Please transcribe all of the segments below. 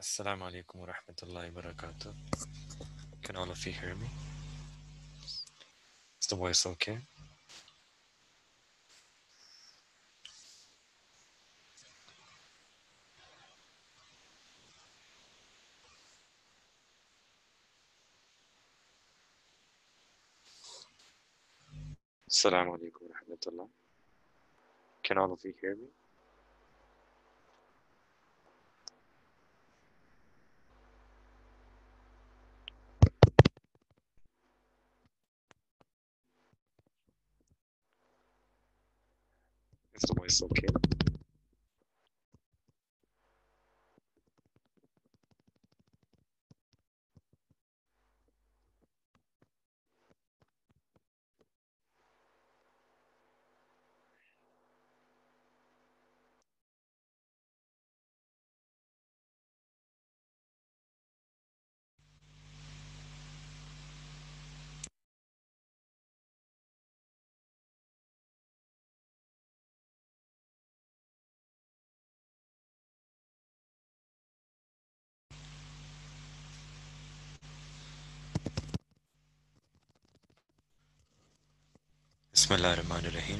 Assalamu alaikum wa rahmatullahi wa barakatuh. Can all of you hear me? Is the voice okay? Assalamu alaikum wa rahmatullah. Can all of you hear me? Is the voice okay? Bismillah ar-Rahman ar-Rahim.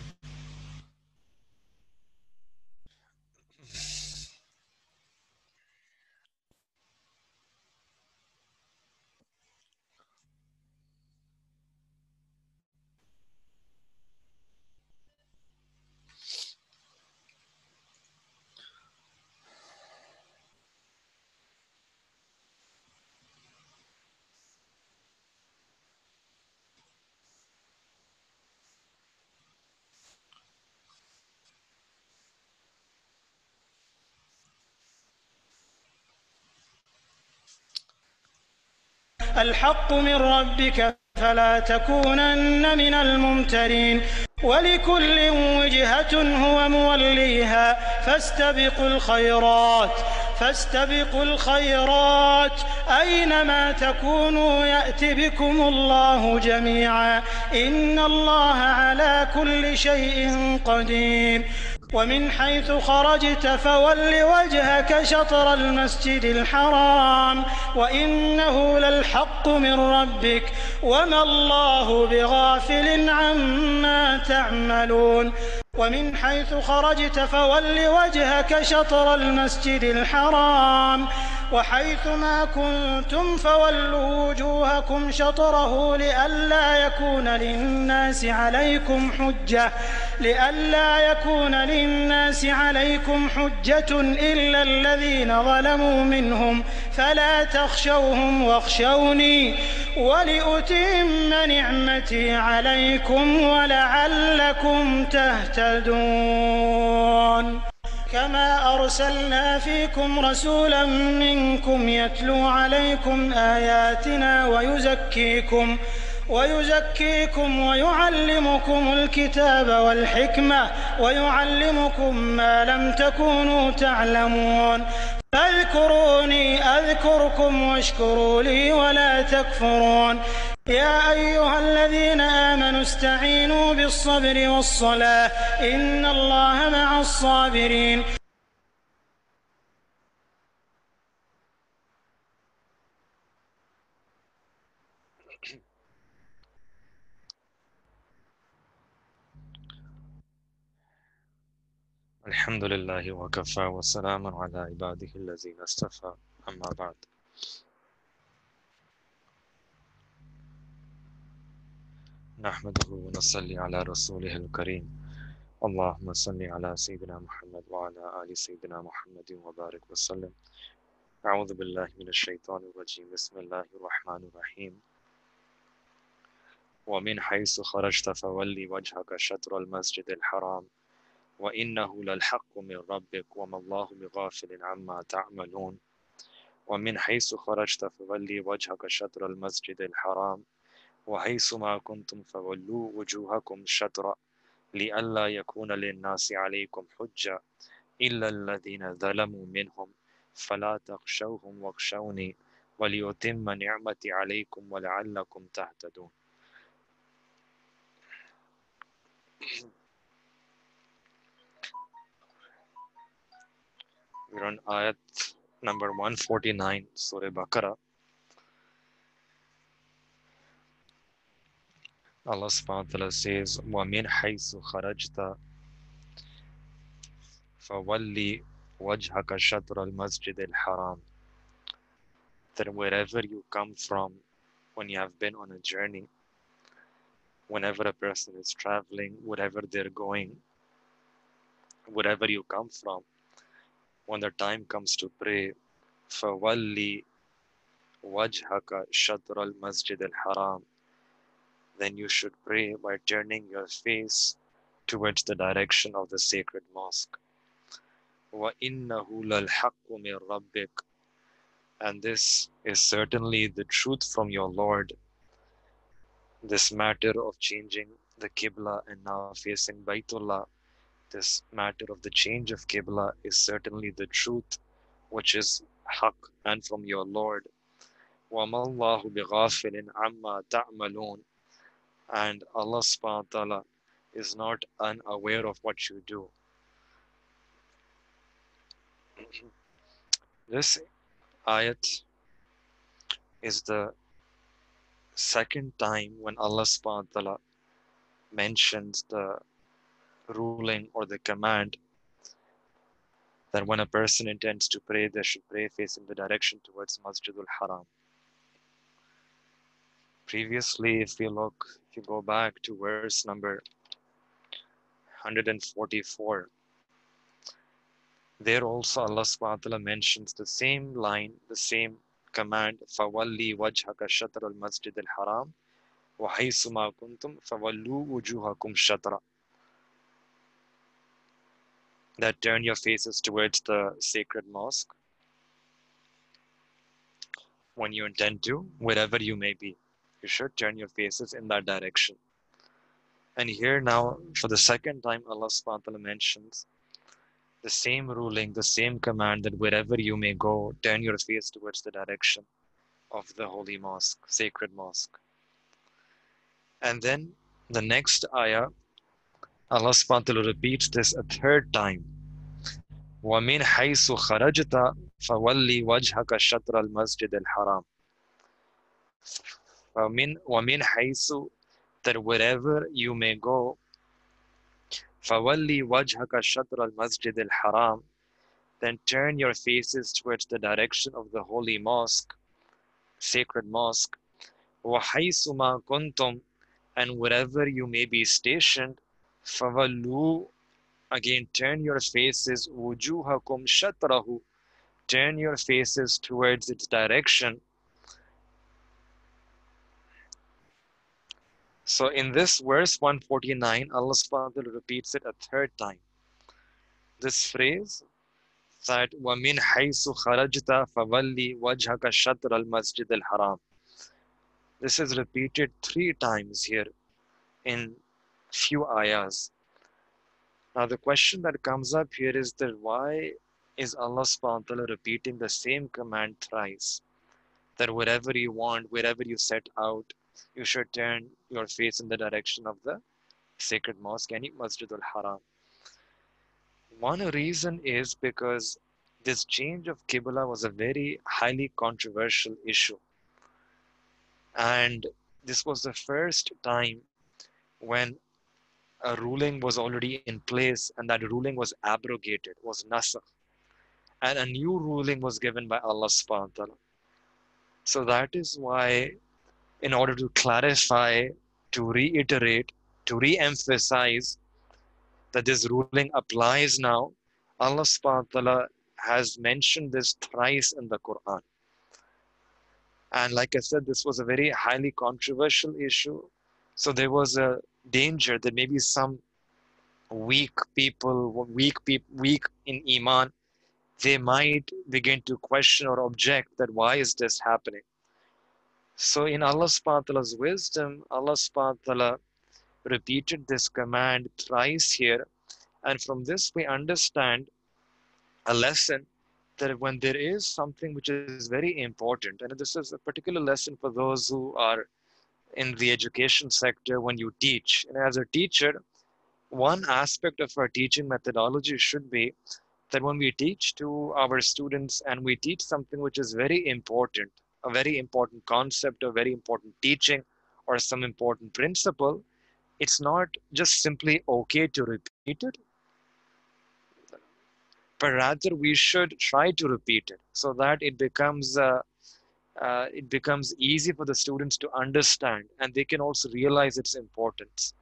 الحق من ربك فلا تكونن من الممترين ولكل وجهة هو موليها فاستبقوا الخيرات أينما تكونوا يأت بكم الله جميعا إن الله على كل شيء قدير ومن حيث خرجت فول وجهك شطر المسجد الحرام وإنه للحق من ربك وما الله بغافل عما تعملون ومن حيث خرجت فول وجهك شطر المسجد الحرام وحيث ما كنتم فولوا وجوهكم شطره لئلا يكون للناس عليكم حجة إلا الذين ظلموا منهم فلا تخشوهم واخشوني ولأتم نعمتي عليكم ولعلكم تهتدون كما أرسلنا فيكم رسولا منكم يتلو عليكم آياتنا ويزكيكم ويعلمكم الكتاب والحكمة ويعلمكم ما لم تكونوا تعلمون فاذكروني أذكركم واشكروا لي ولا تكفرون يا أيها الذين آمنوا استعينوا بالصبر والصلاة إن الله مع الصابرين الحمد لله وكفى وسلام على عباده الذين اصطفى أما بعد. نحمده ونصلي على رسوله الكريم. اللهم صل على سيدنا محمد وعلى آل سيدنا محمد وبارك وسلم. أعوذ بالله من الشيطان الرجيم. بسم الله الرحمن الرحيم. ومن حيث خرجت فولي وجهك شطر المسجد الحرام وإنه للحق من ربك وما الله بغافل عما تعملون وَمِنْ حَيْثُ خَرَجْتَ فَوَلِّ وَجْهَكَ شَطْرَ الْمَسْجِدِ الْحَرَامِ وَحَيْثُ مَا كُنْتُمْ فَوَلُّوا وُجُوهَكُمْ شَطْرَهُ لِئَلَّا يَكُونَ لِلنَّاسِ عَلَيْكُمْ حُجَّةٌ إِلَّا الَّذِينَ ظَلَمُوا مِنْهُمْ فَلَا تَخْشَوْهُمْ وَاخْشَوْنِي وَلِيُتِمَّ نِعْمَتِي عَلَيْكُمْ وَلَعَلَّكُمْ تَهْتَدُونَ. We're on ayat number 149, Surah Baqarah. Allah subhanahu wa ta'ala says, وَمِنْ حَيْثُ خَرَجْتَ فَوَلِّ وَجْهَكَ شَطْرَ الْمَسْجِدِ الْحَرَامِ. That wherever you come from, when you have been on a journey, whenever a person is traveling, wherever they're going, wherever you come from, when the time comes to pray, فَوَلِّ وَجْهَكَ شَطْرَ الْمَسْجِدِ الْحَرَامِ, then you should pray by turning your face towards the direction of the sacred mosque. وَإِنَّهُ لَلْحَقُّ مِنْ رَبِّكَ, and this is certainly the truth from your Lord. This matter of changing the Qibla and now facing Baytullah, this matter of the change of Qibla is certainly the truth, which is haqq and from your Lord. وَمَا اللَّهُ بِغَافِلٍ عَمَّا تَعْمَلُونَ, and Allah subhanahu wa ta'ala is not unaware of what you do. This ayat is the second time when Allah subhanahu wa ta'ala mentions the ruling or the command that when a person intends to pray, they should pray facing the direction towards Masjidul Haram. Previously, if you go back to verse number 144, there also Allah subhanahu wa ta'ala mentions the same line, the same command, فَوَلِّ وَجْهَكَ شَطْرَ الْمَسْجِدِ الْحَرَامِ وَحَيْثُ مَا كُنْتُمْ فَوَلُّوا وُجُوهَكُمْ شَطْرَهُ, that turn your faces towards the sacred mosque when you intend to, wherever you may be. You should turn your faces in that direction. And here now, for the second time, Allah subhanahu wa ta'ala mentions the same ruling, the same command that wherever you may go, turn your face towards the direction of the holy mosque, sacred mosque. And then the next ayah, Allah subhanahu wa ta'ala repeats this a third time. وَمِنْ حَيْثُ خَرَجْتَ فَوَلِّ وَجْهَكَ شَطْرَ الْمَسْجِدِ الْحَرَامِ. وَمِنْ حَيْثُ, that wherever you may go, فَوَلِّ وَجْهَكَ شَطْرَ الْمَسْجِدِ الْحَرَامِ, then turn your faces towards the direction of the holy mosque, sacred mosque. وَحَيْثُ مَا كُنْتُمْ, and wherever you may be stationed, فَوَلُّوا, again turn your faces, وُجُوهَكُمْ شَطْرَهُ, turn your faces towards its direction. So in this verse 149, Allah subhanahu wa ta'ala repeats it a third time. This phrase that وَمِنْ حَيْثُ خَرَجْتَ فَوَلِّ وَجْهَكَ شَطْرَ الْمَسْجِدِ الْحَرَامِ, this is repeated 3 times here in few ayahs. Now the question that comes up here is that why is Allah subhanahu wa ta'ala repeating the same command thrice? That wherever you want, wherever you set out, you should turn your face in the direction of the sacred mosque, any Masjidul Haram. One reason is because this change of Qibla was a very highly controversial issue. And this was the first time when a ruling was already in place and that ruling was abrogated, was nasakh. And a new ruling was given by Allah subhanahu wa ta'ala. So that is why, in order to clarify, to reiterate, to re-emphasize that this ruling applies now, Allah subhanahu wa ta'ala has mentioned this thrice in the Quran. And like I said, this was a very highly controversial issue. So there was a danger that maybe some weak in Iman, they might begin to question or object that why is this happening. So in Allah subhanahu wa ta'ala's wisdom, Allah subhanahu wa ta'ala repeated this command thrice here. And from this we understand a lesson that when there is something which is very important, and this is a particular lesson for those who are in the education sector when you teach. And as a teacher, one aspect of our teaching methodology should be that when we teach to our students and we teach something which is very important, a very important concept, a very important teaching, or some important principle, it's not just simply okay to repeat it, but rather we should try to repeat it so that it becomes easy for the students to understand and they can also realize its importance.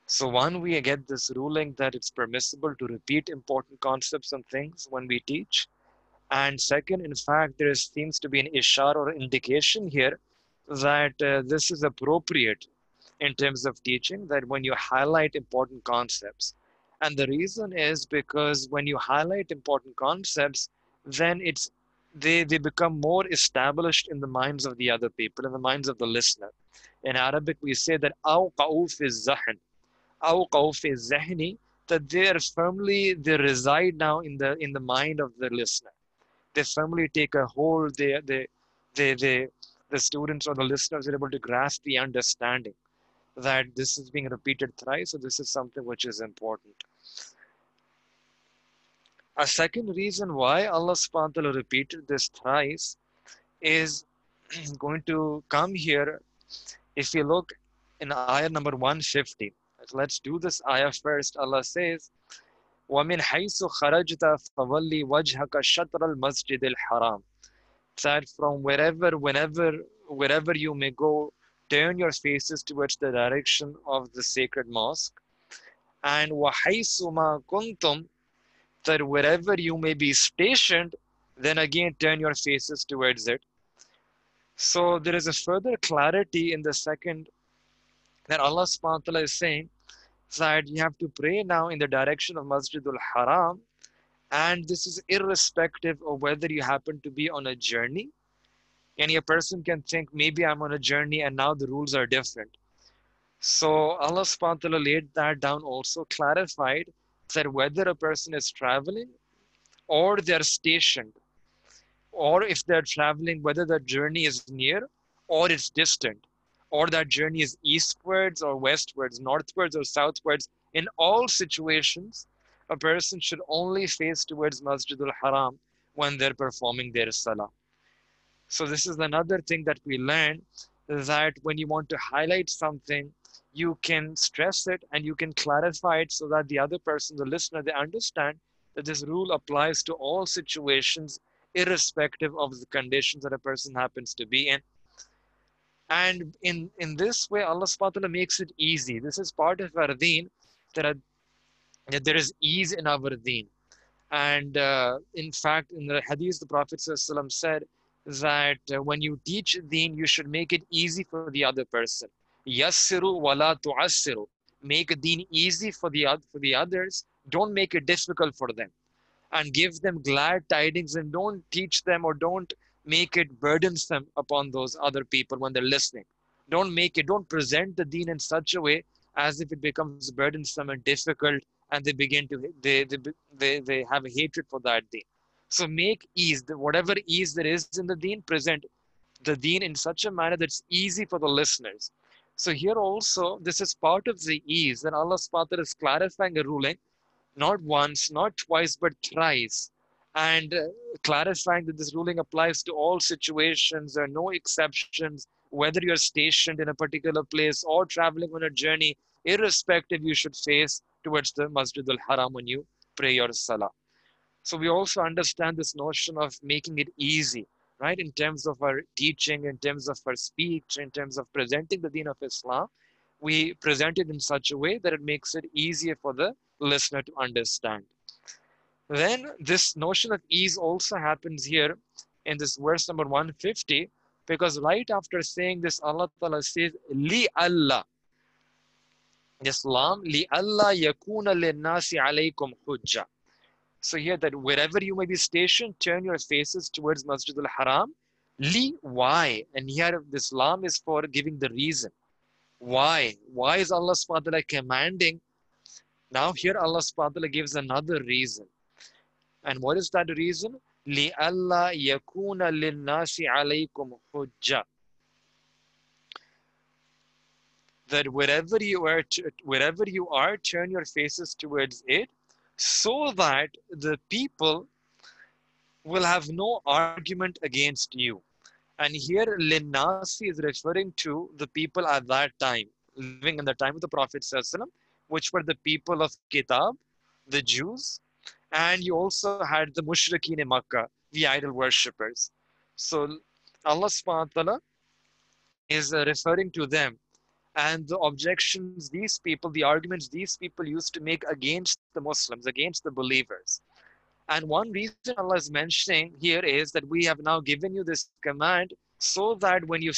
So one, we get this ruling that it's permissible to repeat important concepts and things when we teach. And second, in fact, there seems to be an ishar or indication here that this is appropriate in terms of teaching, that when you highlight important concepts. And the reason is because when you highlight important concepts, then they become more established in the minds of the other people, in the minds of the listener. In Arabic, we say that أوقعوا في الذهن, أوقعوا في الذهن, that they reside now in the mind of the listener. They firmly take a hold. They the students or the listeners are able to grasp the understanding that this is being repeated thrice, so this is something which is important. A second reason why Allah subhanahu wa ta'ala repeated this thrice is going to come here. If you look in ayah number 150, let's do this ayah first. Allah says, وَمِنْ حَيْثُ خَرَجْتَ فَوَلِّ وَجْهَكَ شَطْرَ الْمَسْجِدِ الْحَرَامِ. That from wherever you may go, turn your faces towards the direction of the sacred mosque. And وَحَيْثُ مَا كُنْتُمْ, that wherever you may be stationed, then again turn your faces towards it. So there is a further clarity in the second that Allah subhanahu wa ta'ala is saying that you have to pray now in the direction of Masjidul Haram, and this is irrespective of whether you happen to be on a journey. And a person can think, maybe I'm on a journey and now the rules are different. So Allah subhanahu wa ta'ala laid that down, also clarified that whether a person is traveling or they're stationed, or if they're traveling, whether that journey is near or it's distant, or that journey is eastwards or westwards, northwards or southwards, in all situations, a person should only face towards Masjidul Haram when they're performing their salah. So this is another thing that we learn, that when you want to highlight something, you can stress it and you can clarify it so that the other person, the listener, they understand that this rule applies to all situations, irrespective of the conditions that a person happens to be in. And in this way, Allah subhanahu wa ta'ala makes it easy. This is part of our deen, that there is ease in our deen. And in fact, in the hadith, the Prophet ﷺ said that when you teach deen, you should make it easy for the other person. Yassiru wala tu'assiru. Make deen easy for the others. Don't make it difficult for them. And give them glad tidings, and don't teach them or don't make it burdensome upon those other people when they're listening. Don't present the deen in such a way as if it becomes burdensome and difficult, and they begin to they have a hatred for that deen. So make ease, whatever ease there is in the deen, present the deen in such a manner that's easy for the listeners. So here also, this is part of the ease, and Allah subhanahu wa ta'ala is clarifying a ruling, not once, not twice, but thrice, and clarifying that this ruling applies to all situations. There are no exceptions, whether you're stationed in a particular place or traveling on a journey, irrespective, you should face towards the Masjid al-Haram when you pray your salah. So we also understand this notion of making it easy, right? In terms of our teaching, in terms of our speech, in terms of presenting the deen of Islam, we present it in such a way that it makes it easier for the listener to understand. Then this notion of ease also happens here in this verse number 150, because right after saying this, Allah Ta'ala says, Li Allah. Islam, Li Allah yakuna linnasi alaykum hujja. So here that wherever you may be stationed, turn your faces towards Masjid al-Haram. Li, why? And here this lam is for giving the reason. Why? Why is Allah subhanahu wa ta'ala commanding? Now here Allah subhanahu wa ta'ala gives another reason. And what is that reason? Li alla yakuna lin nasi alaykum hujja. That wherever you are, turn your faces towards it, so that the people will have no argument against you. And here Linnasi is referring to the people at that time, living in the time of the Prophet ﷺ, which were the people of Kitab, the Jews, and you also had the Mushrikeen in Makkah, the idol worshippers. So Allah subhanahu wa ta'ala is referring to them, and the objections these people, the arguments these people used to make against the Muslims, against the believers. And one reason Allah is mentioning here is that we have now given you this command so that when you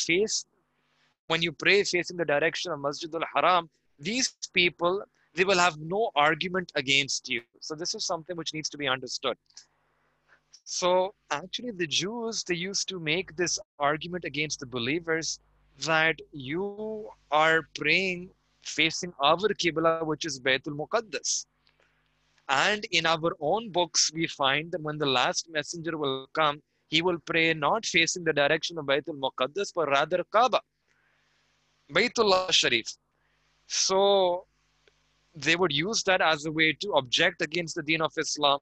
pray facing the direction of Masjid al-Haram, these people, they will have no argument against you. So this is something which needs to be understood. So actually the Jews, they used to make this argument against the believers that you are praying facing our Qibla, which is Baytul Muqaddas. And in our own books, we find that when the last messenger will come, he will pray not facing the direction of Baytul Muqaddas, but rather Kaaba, Baytullah Sharif. So they would use that as a way to object against the deen of Islam.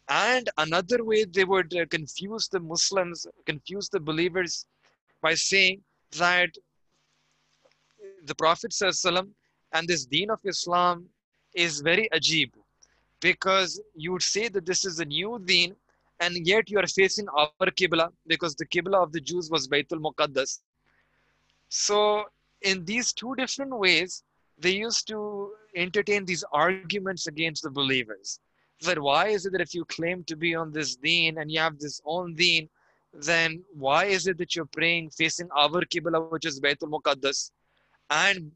And another way they would confuse the Muslims, confuse the believers by saying that the Prophet ﷺ and this deen of Islam is very ajib, because you would say that this is a new deen and yet you are facing our Qibla, because the Qibla of the Jews was Baytul Muqaddas. So in these two different ways, they used to entertain these arguments against the believers. That why is it that if you claim to be on this deen and you have this own deen, then why is it that you're praying facing our Qibla, which is Baytul Muqaddas? And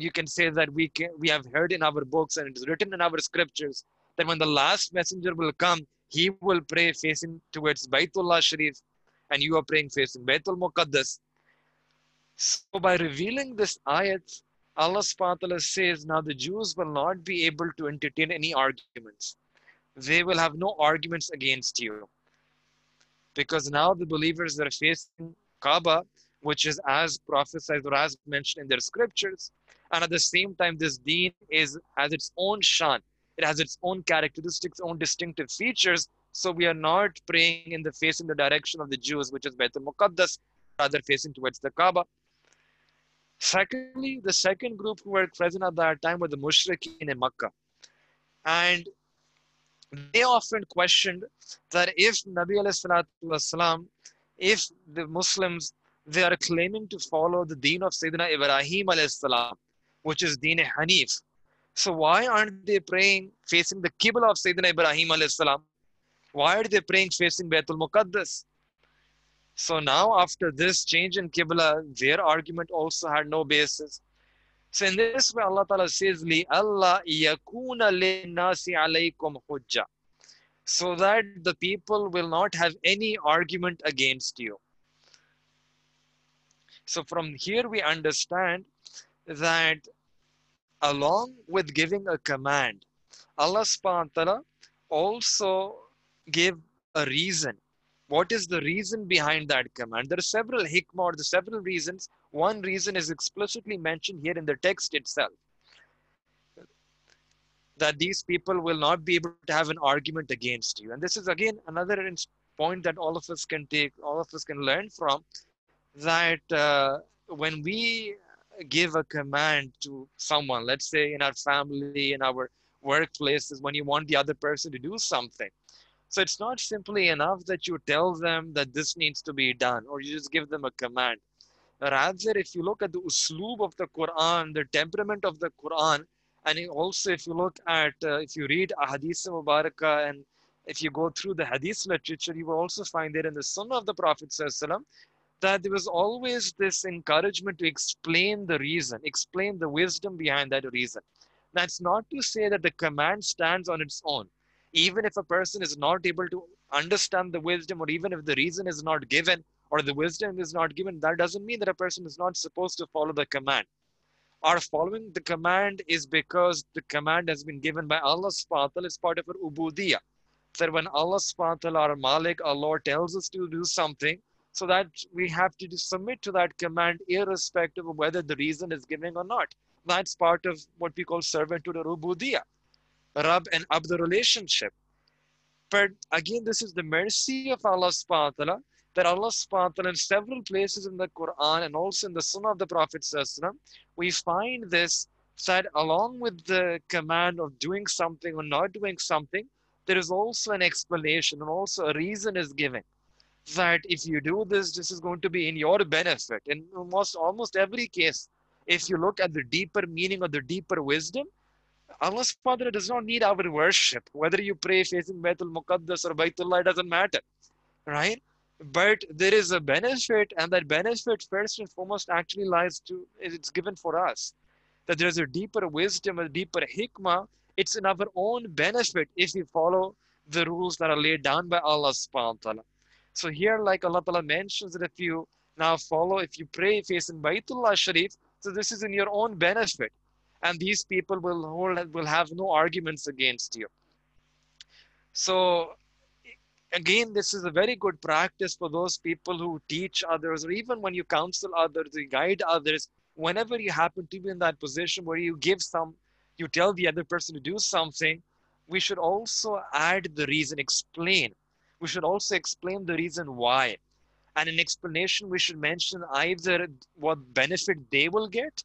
you can say that we have heard in our books and it is written in our scriptures that when the last messenger will come, he will pray facing towards Baytullah Sharif, and you are praying facing Baytul Muqaddas. So by revealing this ayat, Allah subhanahu wa ta'ala says, now the Jews will not be able to entertain any arguments. They will have no arguments against you. Because now the believers are facing Kaaba, which is as prophesied or as mentioned in their scriptures. And at the same time, this deen has its own shan. It has its own characteristics, own distinctive features. So we are not praying in the facing the direction of the Jews, which is Baytul Muqaddas, rather facing towards the Kaaba. Secondly, the second group who were present at that time were the Mushrikeen in Makkah. And they often questioned that if Nabi alayhi if the Muslims, they are claiming to follow the deen of Sayyidina Ibrahim alayhi salam, which is Deen Hanif. So why aren't they praying facing the Qibla of Sayyidina Ibrahim alayhi salam? Why are they praying facing Baytul Muqaddas? So now after this change in Qibla, their argument also had no basis. So in this way, Allah Ta'ala says, Li Allah yakuna linnasi alaykum hujja. So that the people will not have any argument against you. So from here we understand that along with giving a command, Allah subhanahu wa ta'ala also gave a reason. What is the reason behind that command? There are several hikmah, or the several reasons. One reason is explicitly mentioned here in the text itself, that these people will not be able to have an argument against you. And this is again another point that all of us can take, all of us can learn from, that when we give a command to someone, let's say in our family, in our workplaces, when you want the other person to do something, so it's not simply enough that you tell them that this needs to be done, or you just give them a command. Rather, if you look at the usloob of the Quran, the temperament of the Quran, and also if you look at, if you read Ahadith Mubarakah, and if you go through the Hadith literature, you will also find there in the Sunnah of the Prophet ﷺ, that there was always this encouragement to explain the reason, explain the wisdom behind that reason. That's not to say that the command stands on its own. Even if a person is not able to understand the wisdom, or even if the reason is not given or the wisdom is not given, that doesn't mean that a person is not supposed to follow the command. Our following the command is because the command has been given by Allah subhanahu wa ta'ala. It's part of our ubudiyah. That when Allah subhanahu wa ta'ala, our Malik, our Lord, tells us to do something, so that we have to submit to that command irrespective of whether the reason is given or not. That's part of what we call servanthood or ubudiyah, Rab and Abd relationship. But again, this is the mercy of Allah subhanahu wa ta'ala, that Allah subhanahu wa ta'ala in several places in the Quran and also in the Sunnah of the Prophet sallallahu, we find this, that along with the command of doing something or not doing something, there is also an explanation and also a reason is given. That if you do this, this is going to be in your benefit. In almost every case, if you look at the deeper meaning or the deeper wisdom, Allah's Father does not need our worship. Whether you pray facing Baitul Muqaddas or Baitullah, it doesn't matter, right? But there is a benefit, and that benefit first and foremost actually lies to, it's given for us. That there's a deeper wisdom, a deeper hikmah. It's in our own benefit if we follow the rules that are laid down by Allah subhanahu wa ta'ala. So here, like Allah Ta'ala mentions that if you now follow, if you pray facing Baitullah Sharif, so this is in your own benefit. And these people will have no arguments against you. So again, this is a very good practice for those people who teach others, or even when you counsel others, you guide others, whenever you happen to be in that position where you tell the other person to do something, we should also add the reason, explain. We should also explain the reason why. And in explanation, we should mention either what benefit they will get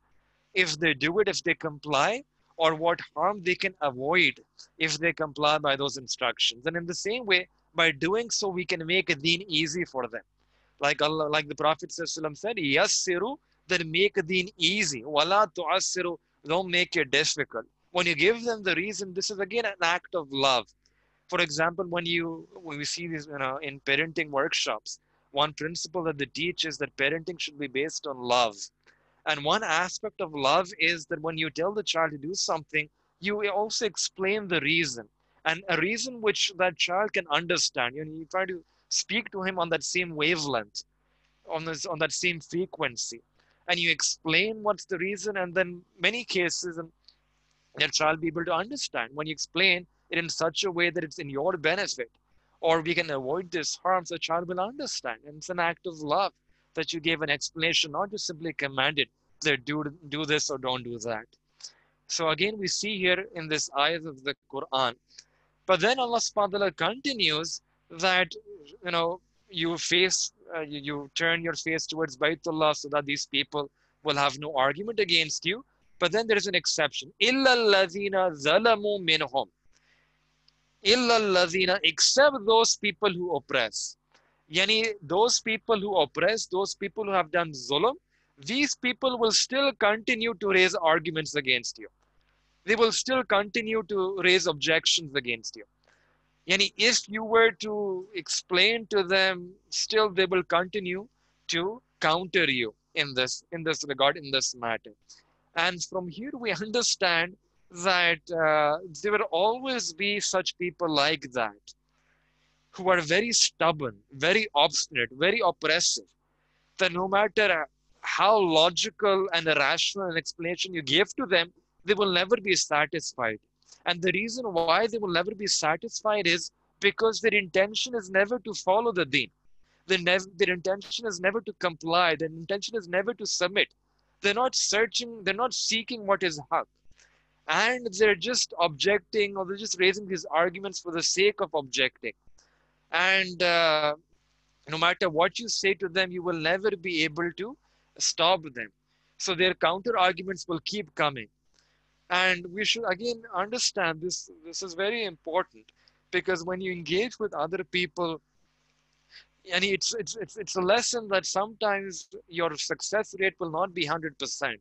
if they do it, if they comply, or what harm they can avoid if they comply by those instructions. And in the same way, by doing so, we can make a deen easy for them. Like Allah, like the Prophet ﷺ said, Yassiru, then make a deen easy. Wala tu'assiru, don't make it difficult. When you give them the reason, this is again an act of love. For example, when we see this, in parenting workshops, one principle that they teach is that parenting should be based on love. And one aspect of love is that when you tell the child to do something, you also explain the reason, and a reason which that child can understand. You try to speak to him on that same wavelength, on that same frequency, and you explain what's the reason, and then many cases, and that child be able to understand when you explain it in such a way that it's in your benefit, or we can avoid this harm, so the child will understand. And it's an act of love that you gave an explanation, not just simply commanded that do this or don't do that. So again, we see here in this ayah of the Quran. But then Allah subhanahu wa ta'ala continues that, you turn your face towards Baitullah so that these people will have no argument against you. But then there is an exception. إِلَّا الَّذِينَ ظَلَمُوا مِنْهُمْ. إِلَّا الَّذِينَ, except those people who oppress. Yani, those people who oppress, those people who have done zulm, these people will still continue to raise arguments against you. They will still continue to raise objections against you. Yani, if you were to explain to them, still they will continue to counter you in this regard, in this matter. And from here we understand that there will always be such people like that, who are very stubborn, very obstinate, very oppressive, that no matter how logical and rational an explanation you give to them, they will never be satisfied. And the reason why they will never be satisfied is because their intention is never to follow the deen. Their intention is never to comply. Their intention is never to submit. They're not searching, they're not seeking what is haq. And they're just objecting, or they're just raising these arguments for the sake of objecting. And no matter what you say to them, you will never be able to stop them. So their counter arguments will keep coming. And we should again understand this. This is very important, because when you engage with other people, and it's a lesson that sometimes your success rate will not be 100%.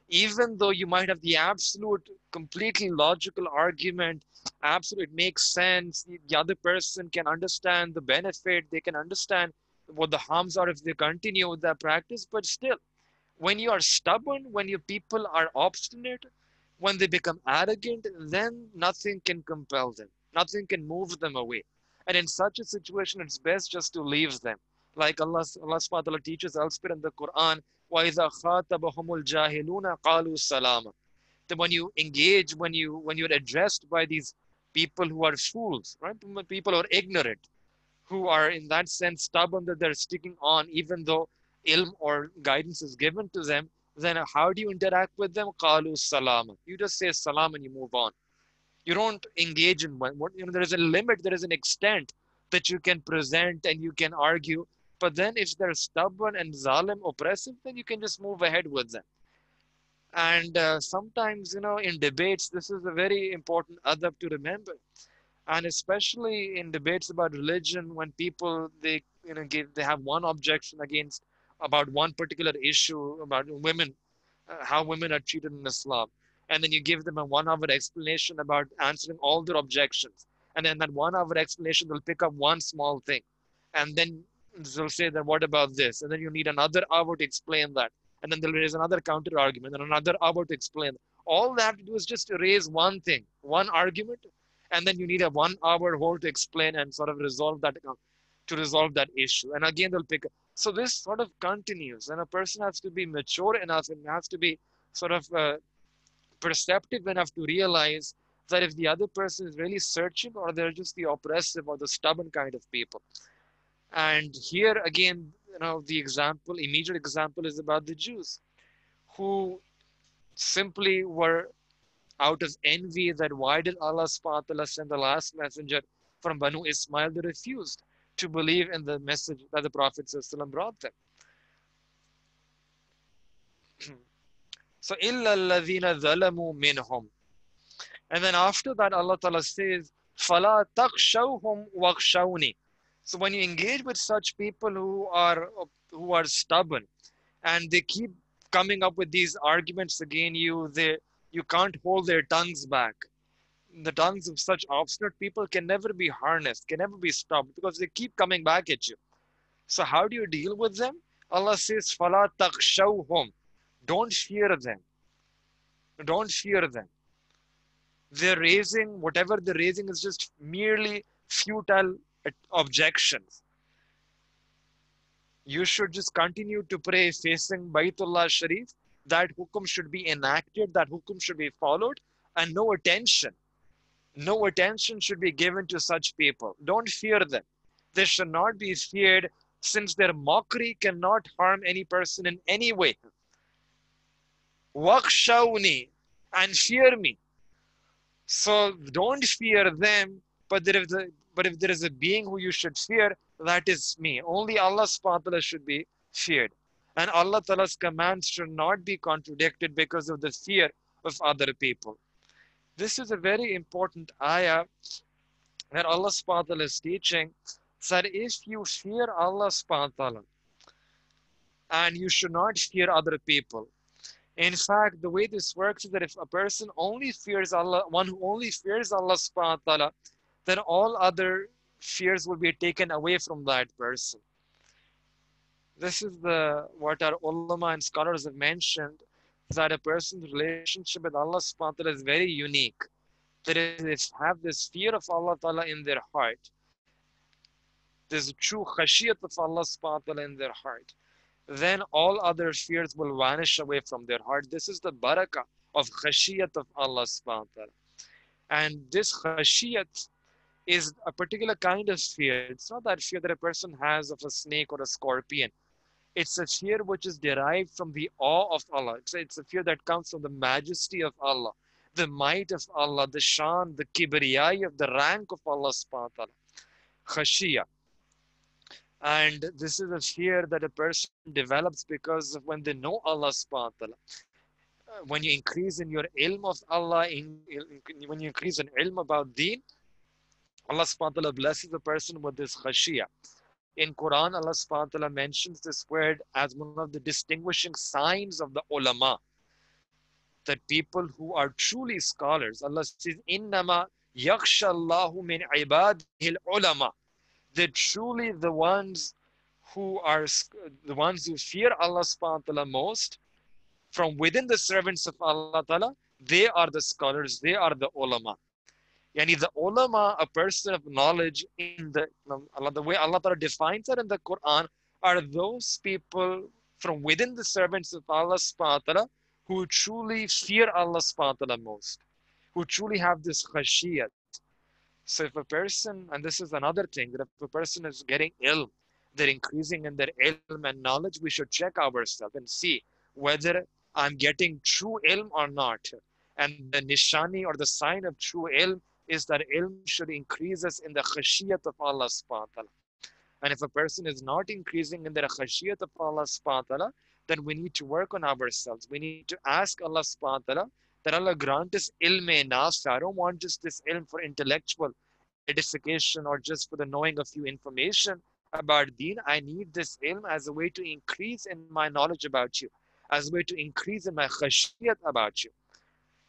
Even though you might have the absolute, completely logical argument, absolutely it makes sense, the other person can understand the benefit, they can understand what the harms are if they continue with that practice, but still, when you are stubborn, when your people are obstinate, when they become arrogant, then nothing can compel them. Nothing can move them away. And in such a situation, it's best just to leave them. Like Allah subhanahu wa ta'ala teaches elsewhere in the Quran, وَإِذَا خَاطَبَهُمُ الْجَاهِلُونَ قَالُوا سَلَامًا. That when you engage, when you're addressed by these people who are fools, right? People who are ignorant, who are in that sense stubborn that they're sticking on, even though ilm or guidance is given to them, then how do you interact with them? Qalu salam. You just say salam and you move on. You don't engage in what there is a limit, there is an extent that you can present and you can argue. But then if they're stubborn and zalim, oppressive, then you can just move ahead with them. And sometimes, in debates, this is a very important adab to remember, and especially in debates about religion, when people they have one objection against about one particular issue about women, how women are treated in Islam, and then you give them a 1 hour explanation about answering all their objections, and then that 1 hour explanation will pick up one small thing, and then they'll say that what about this, and then you need another hour to explain that, and then there is another counter argument and another hour to explain. All they have to do is just raise one thing, one argument, and then you need a 1 hour hold to explain and sort of resolve that issue. And again, they'll pick up. So this sort of continues, and a person has to be mature enough and has to be sort of perceptive enough to realize that if the other person is really searching, or they're just the oppressive or the stubborn kind of people. And here again, the immediate example is about the Jews, who simply were out of envy that why did Allah subhanahu wa ta'ala send the last messenger from Banu Ismail? They refused to believe in the message that the Prophet ﷺ brought them. So, إِلَّا الَّذِينَ ظَلَمُوا مِنْهُمْ. And then after that, Allah Ta'ala says, فَلَا تَخْشَوْهُمْ وَخْشَوْنِي. So when you engage with such people who are stubborn, and they keep coming up with these arguments against you, you can't hold their tongues back. The tongues of such obstinate people can never be harnessed, can never be stopped, because they keep coming back at you. So how do you deal with them? Allah says, فَلَا تَخْشَوْهُمْ. Don't fear them. Don't fear them. Whatever they're raising is just merely futile objections. You should just continue to pray facing Baytullah Sharif. That hukum should be enacted, that hukum should be followed, and no attention should be given to such people. Don't fear them. They should not be feared, since their mockery cannot harm any person in any way. Wakhshawni, and fear me. So don't fear them, but if there is a being who you should fear, that is me. Only Allah subhanahu wa ta'ala should be feared. And Allah Ta'ala's commands should not be contradicted because of the fear of other people. This is a very important ayah where Allah subhanahu wa ta'ala is teaching that if you fear Allah subhanahu wa ta'ala, and you should not fear other people. In fact, the way this works is that if a person only fears Allah, one who only fears Allah subhanahu wa ta'ala, then all other fears will be taken away from that person. This is what our ulama and scholars have mentioned, that a person's relationship with Allah subhanahu wa ta'ala is very unique. That if they have this fear of Allah ta'ala in their heart, there's a true khashiyat of Allah subhanahu wa ta'ala in their heart, then all other fears will vanish away from their heart. This is the barakah of khashiyat of Allah subhanahu wa ta'ala. And this khashiyat is a particular kind of fear. It's not that fear that a person has of a snake or a scorpion. It's a fear which is derived from the awe of Allah. It's a fear that comes from the majesty of Allah, the might of Allah, the shan, the kibriyai of the rank of Allah subhanahu wa ta'ala. Khashiyah. And this is a fear that a person develops because of when they know Allah subhanahu wa ta'ala. When you increase in your ilm of Allah, when you increase in ilm about deen, Allah subhanahu wa ta'ala blesses the person with this khashiyah. In Quran, Allah subhanahu wa ta'ala mentions this word as one of the distinguishing signs of the ulama. That people who are truly scholars, Allah says, إِنَّمَا يَخْشَى اللَّهُ مِنْ عِبَادِهِ الْعُلَمَا. They're truly the ones who fear Allah subhanahu wa ta'ala most from within the servants of Allah ta'ala. They are the scholars, they are the ulama. Yani the ulama, a person of knowledge in the way Allah Ta'ala defines it in the Quran, are those people from within the servants of Allah subhanahu wa ta'ala who truly fear Allah subhanahu wa ta'ala most, who truly have this khashiyat. So if a person, and this is another thing, that if a person is getting ill, they're increasing in their ilm and knowledge, we should check ourselves and see whether I'm getting true ilm or not. And the nishani or the sign of true ilm is that ilm should increase us in the khashiyat of Allah subhanahu wa ta'ala. And if a person is not increasing in their khashiyat of Allah subhanahu wa ta'ala, then we need to work on ourselves. We need to ask Allah subhanahu wa ta'ala that Allah grant us ilm nafi. I don't want just this ilm for intellectual edification or just for the knowing a few information about deen. I need this ilm as a way to increase in my knowledge about you, as a way to increase in my khashiyat about you.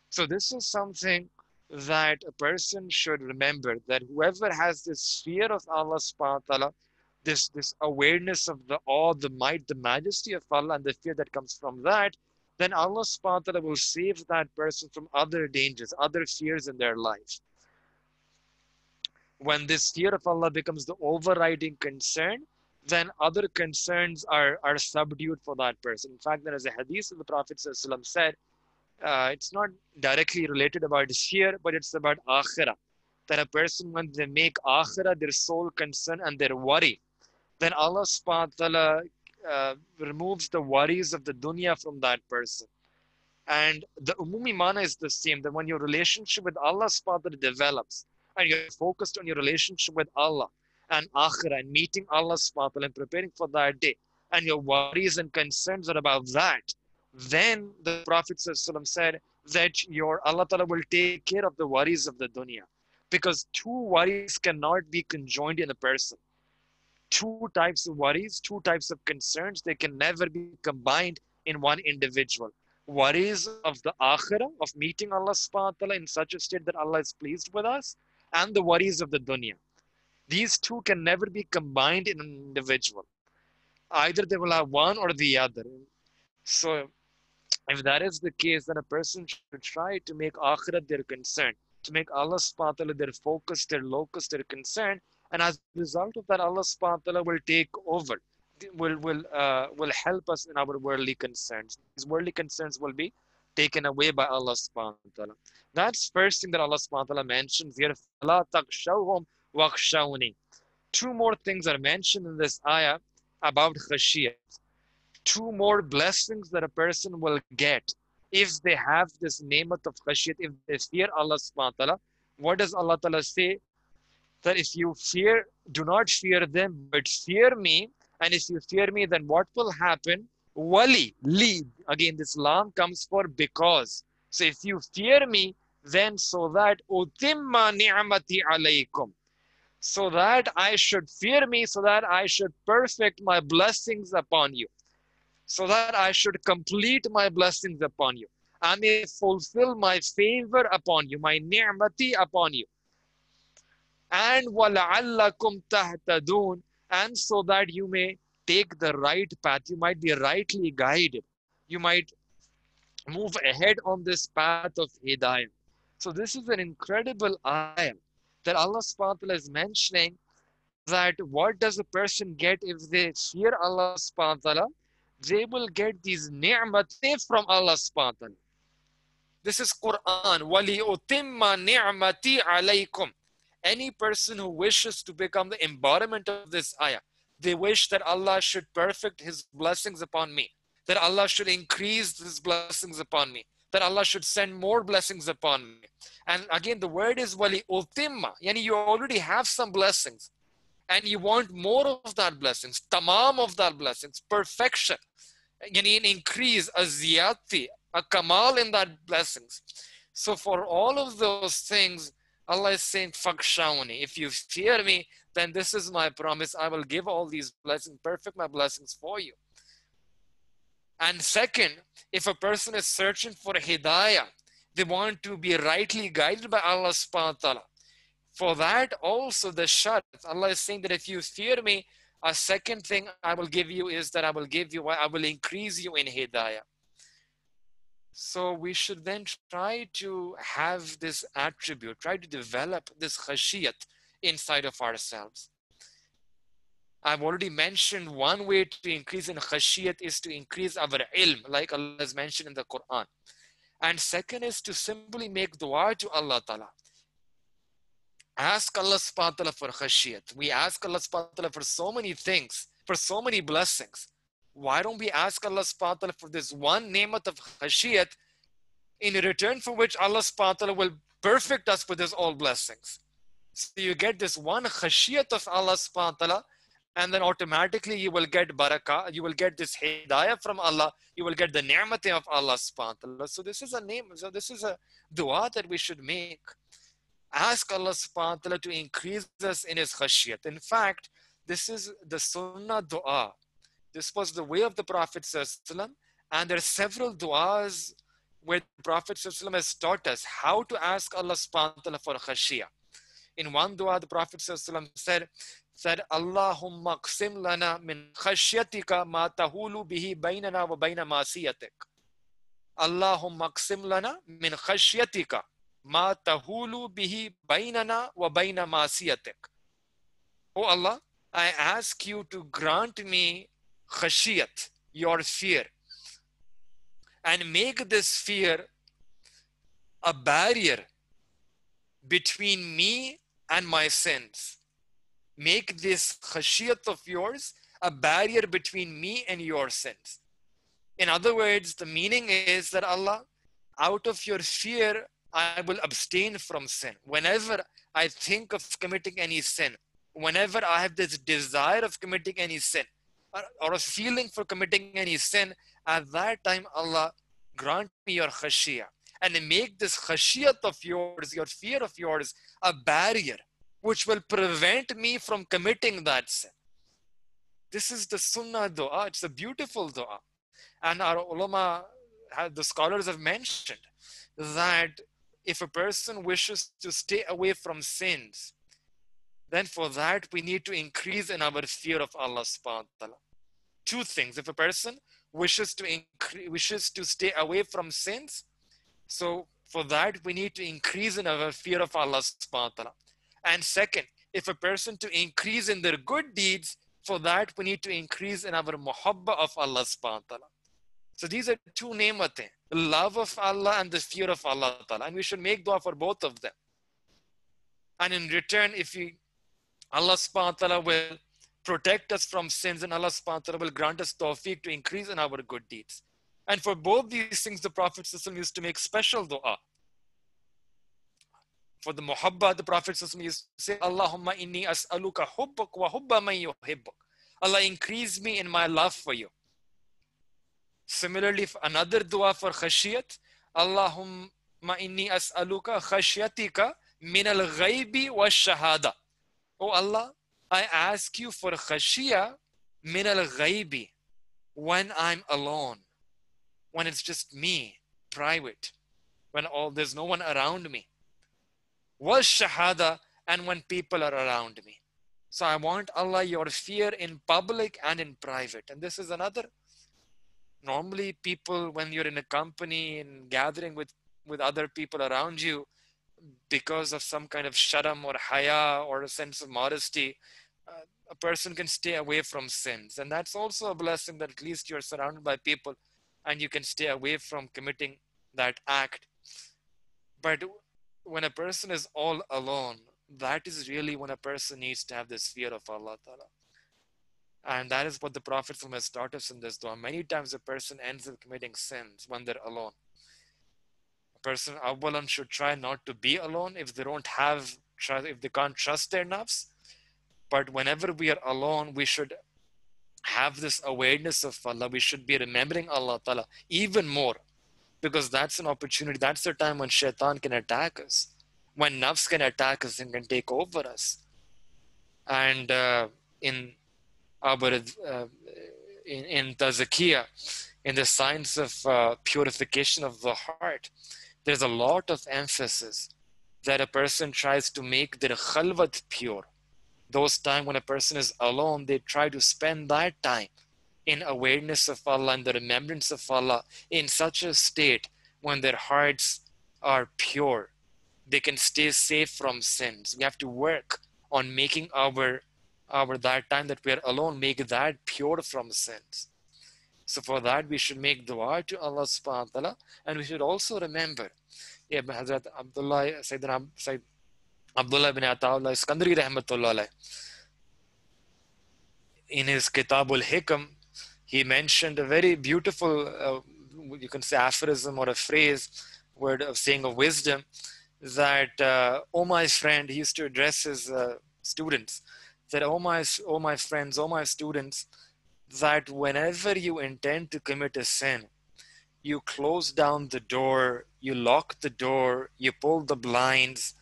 So this is something that a person should remember, that whoever has this fear of Allah subhanahu wa ta'ala, this awareness of the awe, the might, the majesty of Allah and the fear that comes from that, then Allah subhanahu wa ta'ala will save that person from other dangers, other fears in their life. When this fear of Allah becomes the overriding concern, then other concerns are subdued for that person. In fact, there is a hadith of the Prophet ﷺ said, it's not directly related about fear, but it's about akhirah. That a person, when they make akhirah their sole concern and their worry, then Allah subhanahu wa ta'ala removes the worries of the dunya from that person. And the umumi mana is the same, that when your relationship with Allah subhanahu wa ta'ala develops, and you're focused on your relationship with Allah and akhirah and meeting Allah subhanahu wa ta'ala and preparing for that day, and your worries and concerns are about that, then the Prophet said that your Allah Ta'ala will take care of the worries of the dunya. Because two worries cannot be conjoined in a person. Two types of worries, two types of concerns, they can never be combined in one individual. Worries of the akhirah, of meeting Allah subhanahu wa ta'ala in such a state that Allah is pleased with us, and the worries of the dunya. These two can never be combined in an individual. Either they will have one or the other. So if that is the case, then a person should try to make akhirat their concern, to make Allah subhanahu wa ta'ala their focus, their locus, their concern. And as a result of that, Allah subhanahu wa ta'ala will take over, will help us in our worldly concerns. These worldly concerns will be taken away by Allah subhanahu wa ta'ala. That's first thing that Allah subhanahu wa ta'ala mentions here. فَلَا تَخْشَوْهُمْ وَخْشَوْنِي. Two more things are mentioned in this ayah about khashiyah. Two more blessings that a person will get if they have this ni'mat of khashiyat, if they fear Allah subhanahu wa ta'ala. What does Allah ta'ala say? That if you fear, do not fear them, but fear me. And if you fear me, then what will happen? Wali, li. Again, this lam comes for because. So if you fear me, then so that utimma ni'mati alaykum. So that I should fear me, so that I should perfect my blessings upon you. So that I should complete my blessings upon you. I may fulfill my favor upon you, my ni'mati upon you. And وَلَعَلَّكُمْ تَهْتَدُونَ. And so that you may take the right path. You might be rightly guided. You might move ahead on this path of hidayah. So this is an incredible ayah that Allah subhanahu wa ta'ala is mentioning, that what does a person get if they fear Allah subhanahu wa ta'ala? They will get these ni'mat from Allah subhanahu wa ta'ala. This is Quran. وَلِيُتِمَّ نِعْمَتِي عَلَيْكُمْ. Any person who wishes to become the embodiment of this ayah, they wish that Allah should perfect His blessings upon me, that Allah should increase His blessings upon me, that Allah should send more blessings upon me. And again, the word is وَلِيُتِمَّ. Yani you already have some blessings, and you want more of that blessings, tamam of that blessings, perfection, yani an increase, a ziyati, a kamal in that blessings. So for all of those things, Allah is saying, "Fakshawni." If you fear me, then this is my promise. I will give all these blessings, perfect my blessings for you. And second, if a person is searching for hidayah, they want to be rightly guided by Allah subhanahu wa ta'ala. For that also the shart, Allah is saying that if you fear me, a second thing I will give you is that I will increase you in hidayah. So we should then try to have this attribute, try to develop this khashiyat inside of ourselves. I've already mentioned one way to increase in khashiyat is to increase our ilm, like Allah has mentioned in the Quran. And second is to simply make dua to Allah Ta'ala. Ask Allah subhanahu wa ta'ala for khashiyat. We ask Allah subhanahu wa ta'ala for so many things, for so many blessings. Why don't we ask Allah subhanahu wa ta'ala for this one ni'mat of khashiyat, in return for which Allah subhanahu wa ta'ala will perfect us with his all blessings? So you get this one khashiyat of Allah subhanahu wa ta'ala, and then automatically you will get barakah, you will get this hidayah from Allah, you will get the ni'mat of Allah subhanahu wa ta'ala. So this is a dua that we should make. Ask Allah subhanahu wa ta'ala to increase us in his khashiyat. In fact, this is the sunnah dua. This was the way of the Prophet ﷺ, and there are several du'as where the Prophet ﷺ has taught us how to ask Allah subhanahu wa ta'ala for khashiyah. In one dua, the Prophet ﷺ said, Allahumma qsim lana min khashyatika ma tahulu bihi baynana wa bayna ma'asiyatik. Allahumma qsim lana min khashyatika ma tahulu bihi baynana wa bayna ma'asiyatik. Oh Allah, I ask you to grant me khashiyat, your fear, and make this fear a barrier between me and my sins. Make this khashiyat of yours a barrier between me and your sins. In other words, the meaning is that Allah, out of your fear, I will abstain from sin. Whenever I think of committing any sin, whenever I have this desire of committing any sin, or a feeling for committing any sin, at that time, Allah, grant me your khashiyah, and make this khashiyat of yours, your fear of yours, a barrier which will prevent me from committing that sin. This is the sunnah dua. It's a beautiful dua. And our ulama, the scholars have mentioned that if a person wishes to stay away from sins, then for that we need to increase in our fear of Allah subhanahu wa ta'ala. Two things. If a person wishes to stay away from sins, so for that we need to increase in our fear of Allah subhanahu wa ta'ala. And second, if a person to increase in their good deeds, for that we need to increase in our muhabba of Allah subhanahu wa ta'ala. So these are two ni'matin, the love of Allah and the fear of Allah ta'ala. And we should make dua for both of them. And in return, Allah subhanahu wa ta'ala will protect us from sins, and Allah subhanahu wa ta'ala will grant us tawfiq to increase in our good deeds. And for both these things, the Prophet ﷺ used to make special dua. For the muhabba, the Prophet ﷺ used to say, Allahumma inni as'aluka hubbuk wa hubba man yuhibbuk. Allah, increase me in my love for you. Similarly, another dua for khashiyat, Allahumma inni as'aluka khashyatika min al-ghaybi wa shahada. Oh Allah, I ask you for khashiyah min al-ghaybi, when I'm alone, when it's just me, private, when there's no one around me. Was shahada, and when people are around me. So I want, Allah, your fear in public and in private. And this is another. Normally people, when you're in a company and gathering with other people around you, because of some kind of sharam or haya or a sense of modesty, a person can stay away from sins. And that's also a blessing, that at least you're surrounded by people and you can stay away from committing that act. But when a person is all alone, that is really when a person needs to have this fear of Allah Ta'ala. And that is what the Prophet has taught us in this dua. Many times a person ends up committing sins when they're alone. A person, awalan, should try not to be alone if they can't trust their nafs. But whenever we are alone, we should have this awareness of Allah. We should be remembering Allah Ta'ala even more. Because that's an opportunity, that's the time when shaitan can attack us, when nafs can attack us and can take over us. And in tazkiyah, in the science of purification of the heart, there's a lot of emphasis that a person tries to make their khalwat pure. Those times when a person is alone, they try to spend that time in awareness of Allah and the remembrance of Allah in such a state when their hearts are pure, they can stay safe from sins. We have to work on making our that time that we are alone, make that pure from sins. So for that, we should make dua to Allah subhanahu wa ta'ala, and we should also remember, yeah, Hazrat Abdullah, Sayyid Abdullah ibn Ata'ullah Iskandari rahmatullah, in his Kitabul Hikam, he mentioned a very beautiful, you can say aphorism or a phrase, word of saying of wisdom, that, oh my friend, he used to address his students, that, oh my friends, oh my students, that whenever you intend to commit a sin, you close down the door, you lock the door, you pull the blinds,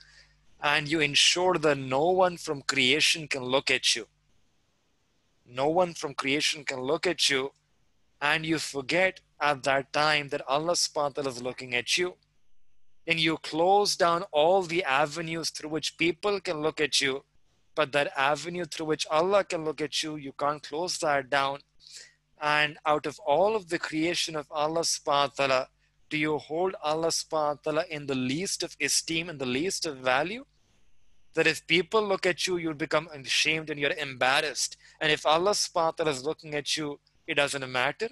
and you ensure that no one from creation can look at you. No one from creation can look at you, and you forget at that time that Allah subhanahu wa ta'ala is looking at you. And you close down all the avenues through which people can look at you, but that avenue through which Allah can look at you, you can't close that down. And out of all of the creation of Allah subhanahu wa ta'ala, do you hold Allah subhanahu wa ta'ala in the least of esteem and the least of value? That if people look at you, you'll become ashamed and you're embarrassed. And if Allah subhanahu wa ta'ala is looking at you, it doesn't matter.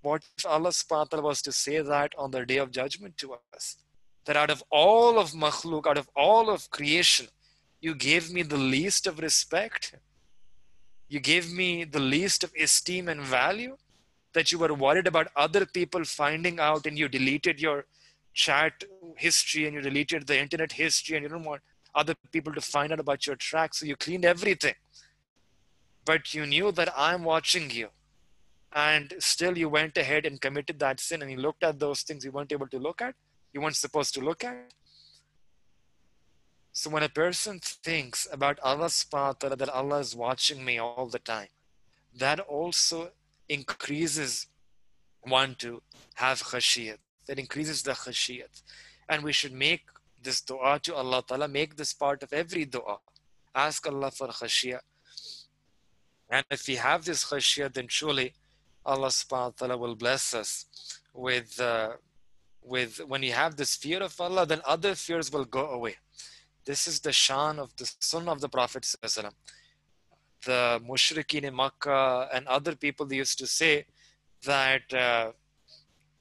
What if Allah subhanahu wa ta'ala was to say that on the day of judgment to us? That out of all of makhluk, out of all of creation, you gave me the least of respect. You gave me the least of esteem and value. That you were worried about other people finding out, and you deleted your chat history and you deleted the internet history, and you don't want other people to find out about your track, so you cleaned everything. But you knew that I'm watching you, and still you went ahead and committed that sin, and you looked at those things you weren't able to look at, you weren't supposed to look at. So when a person thinks about Allah subhanahu wa ta'ala, that Allah is watching me all the time, that also increases one to have khashiyat. That increases the khashiyat. And we should make this dua to Allah ta'ala, make this part of every dua. Ask Allah for khashiyat. And if we have this khashiyat, then truly Allah subhanahu wa ta'ala will bless us with when you have this fear of Allah, then other fears will go away. This is the shan of the sunnah of the Prophet sallallahu alaihi wasallam. The mushrikeen in Makkah and other people, they used to say that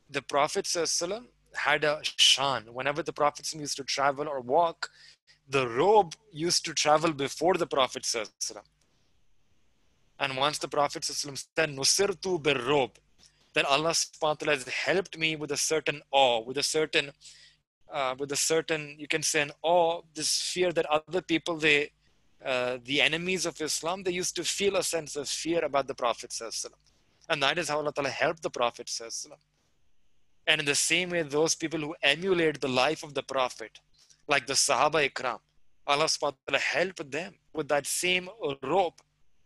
the Prophet ﷺ had a shan. Whenever the Prophet ﷺ used to travel or walk, the robe used to travel before the Prophet ﷺ. And once the Prophet ﷺ said, Nusirtu bir robe, that Allah subhanahu wa ta'ala has helped me with a certain awe, with a certain, you can say an awe, this fear that other people, the enemies of Islam, they used to feel a sense of fear about the Prophet ﷺ. And that is how Allah ta'ala helped the Prophet ﷺ. And in the same way, those people who emulate the life of the Prophet, like the Sahaba Ikram, Allah subhanahu wa ta'ala helped them with that same robe,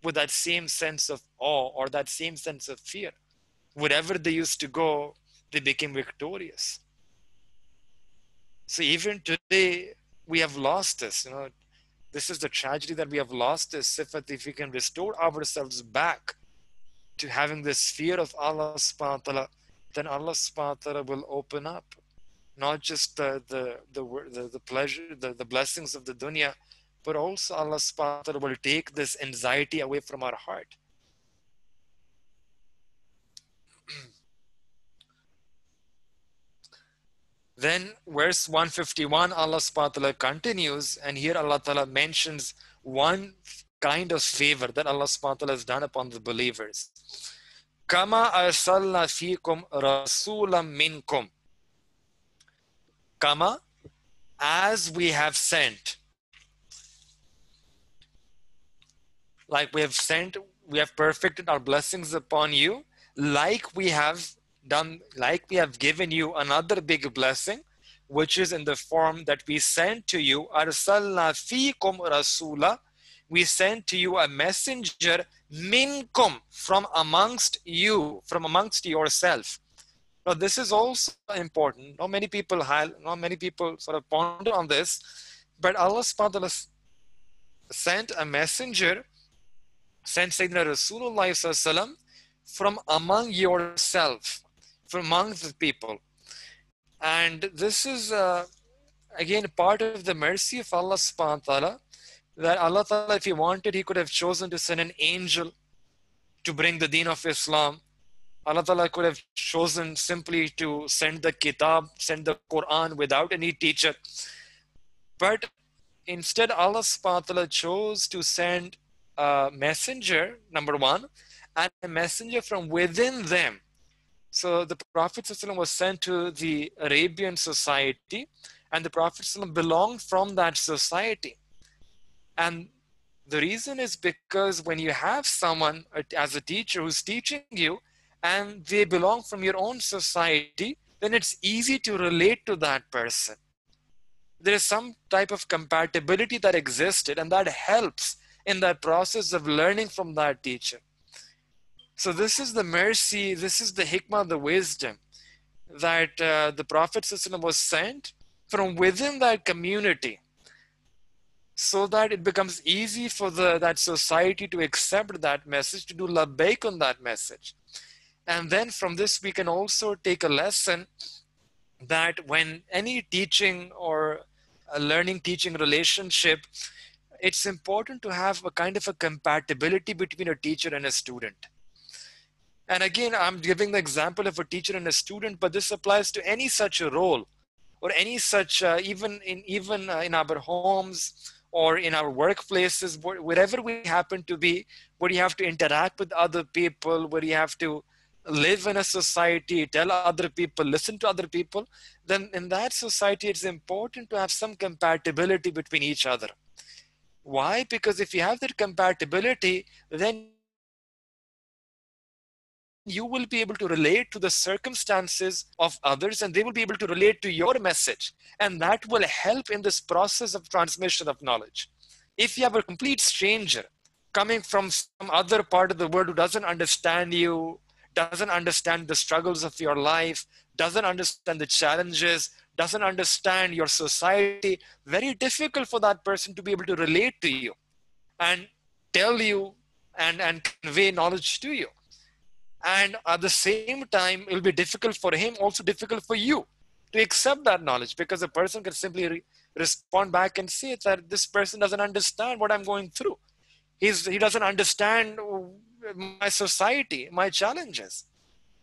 with that same sense of awe or that same sense of fear. Wherever they used to go, they became victorious. So even today, we have lost this. This is the tragedy, that we have lost this sifat. If we can restore ourselves back to having this fear of Allah subhanahu wa ta'ala, then Allah subhanahu wa ta'ala will open up not just the pleasure, the blessings of the dunya, but also Allah subhanahu wa ta'ala will take this anxiety away from our heart. Then verse 151, Allah subhanahu wa ta'ala continues, and here Allah ta'ala mentions one kind of favor that Allah subhanahu wa ta'ala has done upon the believers. Kama arsalna fikum rasulam minkum. Kama, as we have sent. Like we have sent, we have perfected our blessings upon you, like we have done, like we have given you another big blessing, which is in the form that we sent to you, arsalna fikum rasula, we sent to you a messenger, minkum, from amongst you, from amongst yourself. Now this is also important. Not many people sort of ponder on this, but Allah subhanahu wa ta'ala sent a messenger, sent Sayyidina Rasulullah sallallahu alaihi wasallam from among yourself, from among the people. And this is again part of the mercy of Allah subhanahu wa ta'ala, that Allah ta'ala, if he wanted, he could have chosen to send an angel to bring the deen of Islam. Allah ta'ala could have chosen simply to send the kitab, send the Quran without any teacher. But instead, Allah subhanahu wa ta'ala chose to send a messenger, number one, and a messenger from within them. So the Prophet ﷺ was sent to the Arabian society, and the Prophet ﷺ belonged from that society. And the reason is because when you have someone as a teacher who's teaching you, and they belong from your own society, then it's easy to relate to that person. There is some type of compatibility that existed, and that helps in that process of learning from that teacher. So this is the mercy, this is the hikmah, the wisdom, that the Prophet ﷺ was sent from within that community, so that it becomes easy for that society to accept that message, to do labbaik on that message. And then from this we can also take a lesson that when any teaching or a learning teaching relationship, it's important to have a kind of a compatibility between a teacher and a student. And again, I'm giving the example of a teacher and a student, but this applies to any such a role, or any such even in our homes or in our workplaces, wherever we happen to be, where you have to interact with other people, where you have to live in a society, tell other people, listen to other people, then in that society, it's important to have some compatibility between each other. Why? Because if you have that compatibility, then you will be able to relate to the circumstances of others, and they will be able to relate to your message. And that will help in this process of transmission of knowledge. If you have a complete stranger coming from some other part of the world who doesn't understand you, doesn't understand the struggles of your life, doesn't understand the challenges, doesn't understand your society, very difficult for that person to be able to relate to you and tell you and convey knowledge to you. And at the same time, it will be difficult for him, also difficult for you to accept that knowledge, because a person can simply respond back and say that this person doesn't understand what I'm going through. He doesn't understand my society, my challenges.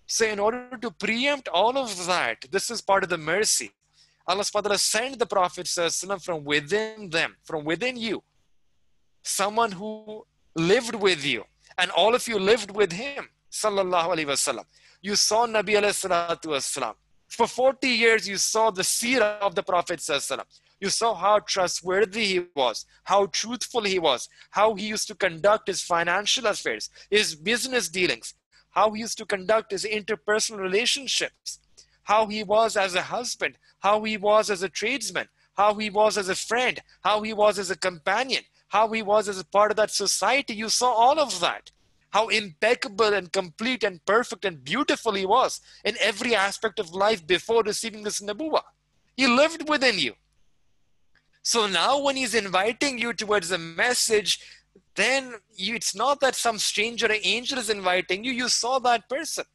So in order to preempt all of that, this is part of the mercy. Allah subhanahu wa ta'ala sent the Prophet from within them, from within you, someone who lived with you, and all of you lived with him, sallallahu alaihi wasallam. You saw Nabi alayhi salatu wasalam. For 40 years, you saw the seerah of the Prophet sallallahu. You saw how trustworthy he was, how truthful he was, how he used to conduct his financial affairs, his business dealings, how he used to conduct his interpersonal relationships, how he was as a husband, how he was as a tradesman, how he was as a friend, how he was as a companion, how he was as a part of that society. You saw all of that. How impeccable and complete and perfect and beautiful he was in every aspect of life before receiving this nabuwah. He lived within you. So now when he's inviting you towards a message, then it's not that some stranger or angel is inviting you. You saw that person.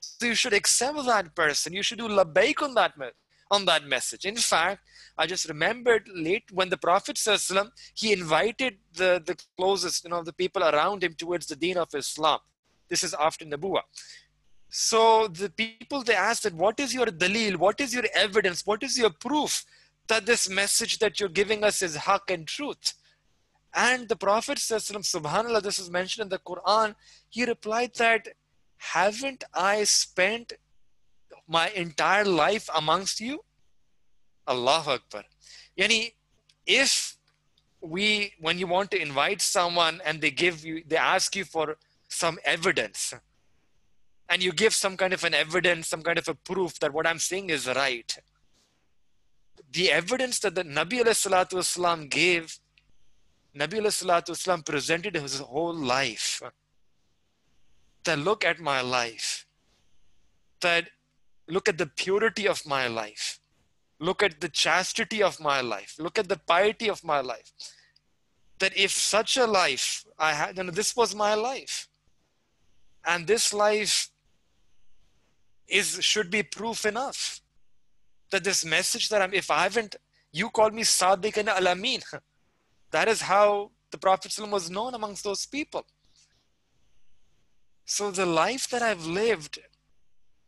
So you should accept that person. You should do labbaik on that message. In fact, I just remembered late when the Prophet ﷺ, he invited the closest, the people around him towards the deen of Islam. This is after Nabuwah. So the people, they asked that, what is your dalil? What is your evidence? What is your proof that this message that you're giving us is haqq and truth? And the Prophet ﷺ, subhanAllah, this is mentioned in the Quran, he replied that, haven't I spent my entire life amongst you? Allahu Akbar. Yani, when you want to invite someone and they ask you for some evidence, and you give some kind of an evidence, some kind of a proof that what I'm saying is right. The evidence that the Nabi alayhi salatu wasalam gave, Nabi alayhi salatu wasalam presented his whole life. That look at my life. That look at the purity of my life. Look at the chastity of my life. Look at the piety of my life. That if such a life I had, this was my life. And this life should be proof enough That this message that if I haven't, you call me Sadiq and Al-Amin. That is how the Prophet was known amongst those people. So the life that I've lived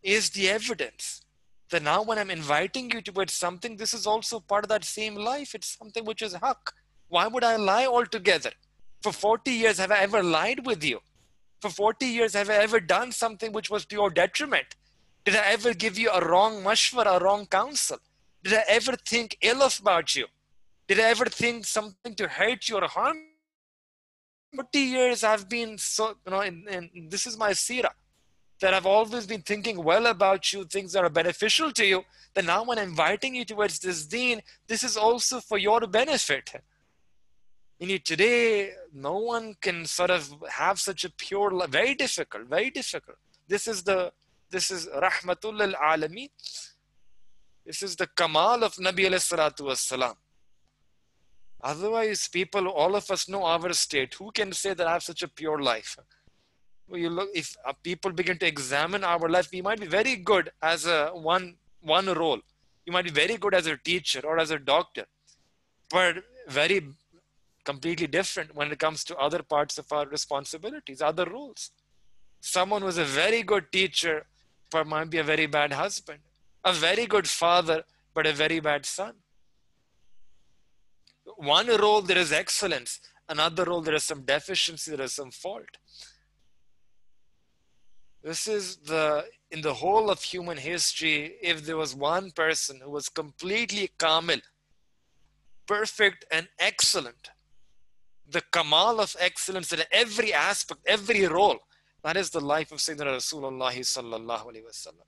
is the evidence that now when I'm inviting you towards something, this is also part of that same life. It's something which is haqq. Why would I lie altogether? For 40 years, have I ever lied with you? For 40 years, have I ever done something which was to your detriment? Did I ever give you a wrong mashwara, a wrong counsel? Did I ever think ill about you? Did I ever think something to hurt you or harm you? 40 years I've been so, and this is my seerah, that I've always been thinking well about you, things that are beneficial to you, that now when I'm inviting you towards this deen, this is also for your benefit. Today, no one can sort of have such a pure life. Very difficult, very difficult. This is Rahmatul lil Alameen. This is the Kamal of Nabi alayhi salatu wassalam. Otherwise, people, all of us know our state. Who can say that I have such a pure life? Well, you look, if people begin to examine our life, we might be very good as a one role. You might be very good as a teacher or as a doctor, but very completely different when it comes to other parts of our responsibilities, other roles. Someone who's a very good teacher, but might be a very bad husband, a very good father, but a very bad son. One role there is excellence, another role there is some deficiency, there is some fault. This is in the whole of human history, if there was one person who was completely kamil, perfect and excellent, the kamal of excellence in every aspect, every role, that is the life of Sayyidina Rasulullah sallallahu alaihi wasallam.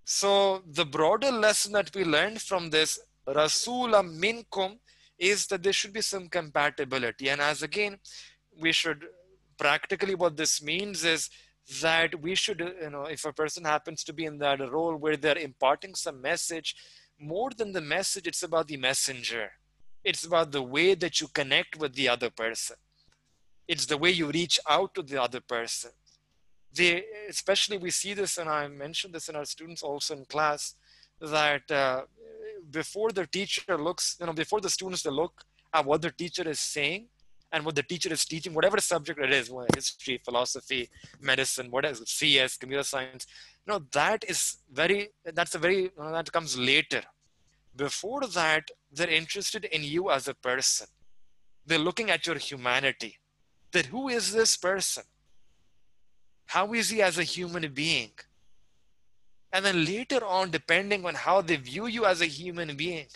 So the broader lesson that we learned from this Rasula minkum is that there should be some compatibility. And as again, we should practically, what this means is that we should, if a person happens to be in that role where they're imparting some message, more than the message, it's about the messenger. It's about the way that you connect with the other person. It's the way you reach out to the other person. Especially we see this, and I mentioned this in our students also in class, that before the teacher looks, before the students, they look at what the teacher is saying and what the teacher is teaching, whatever subject it is, history, philosophy, medicine, whatever, CS, computer science, that comes later. Before that, they're interested in you as a person. They're looking at your humanity. That who is this person? How is he as a human being? And then later on, depending on how they view you as a human being,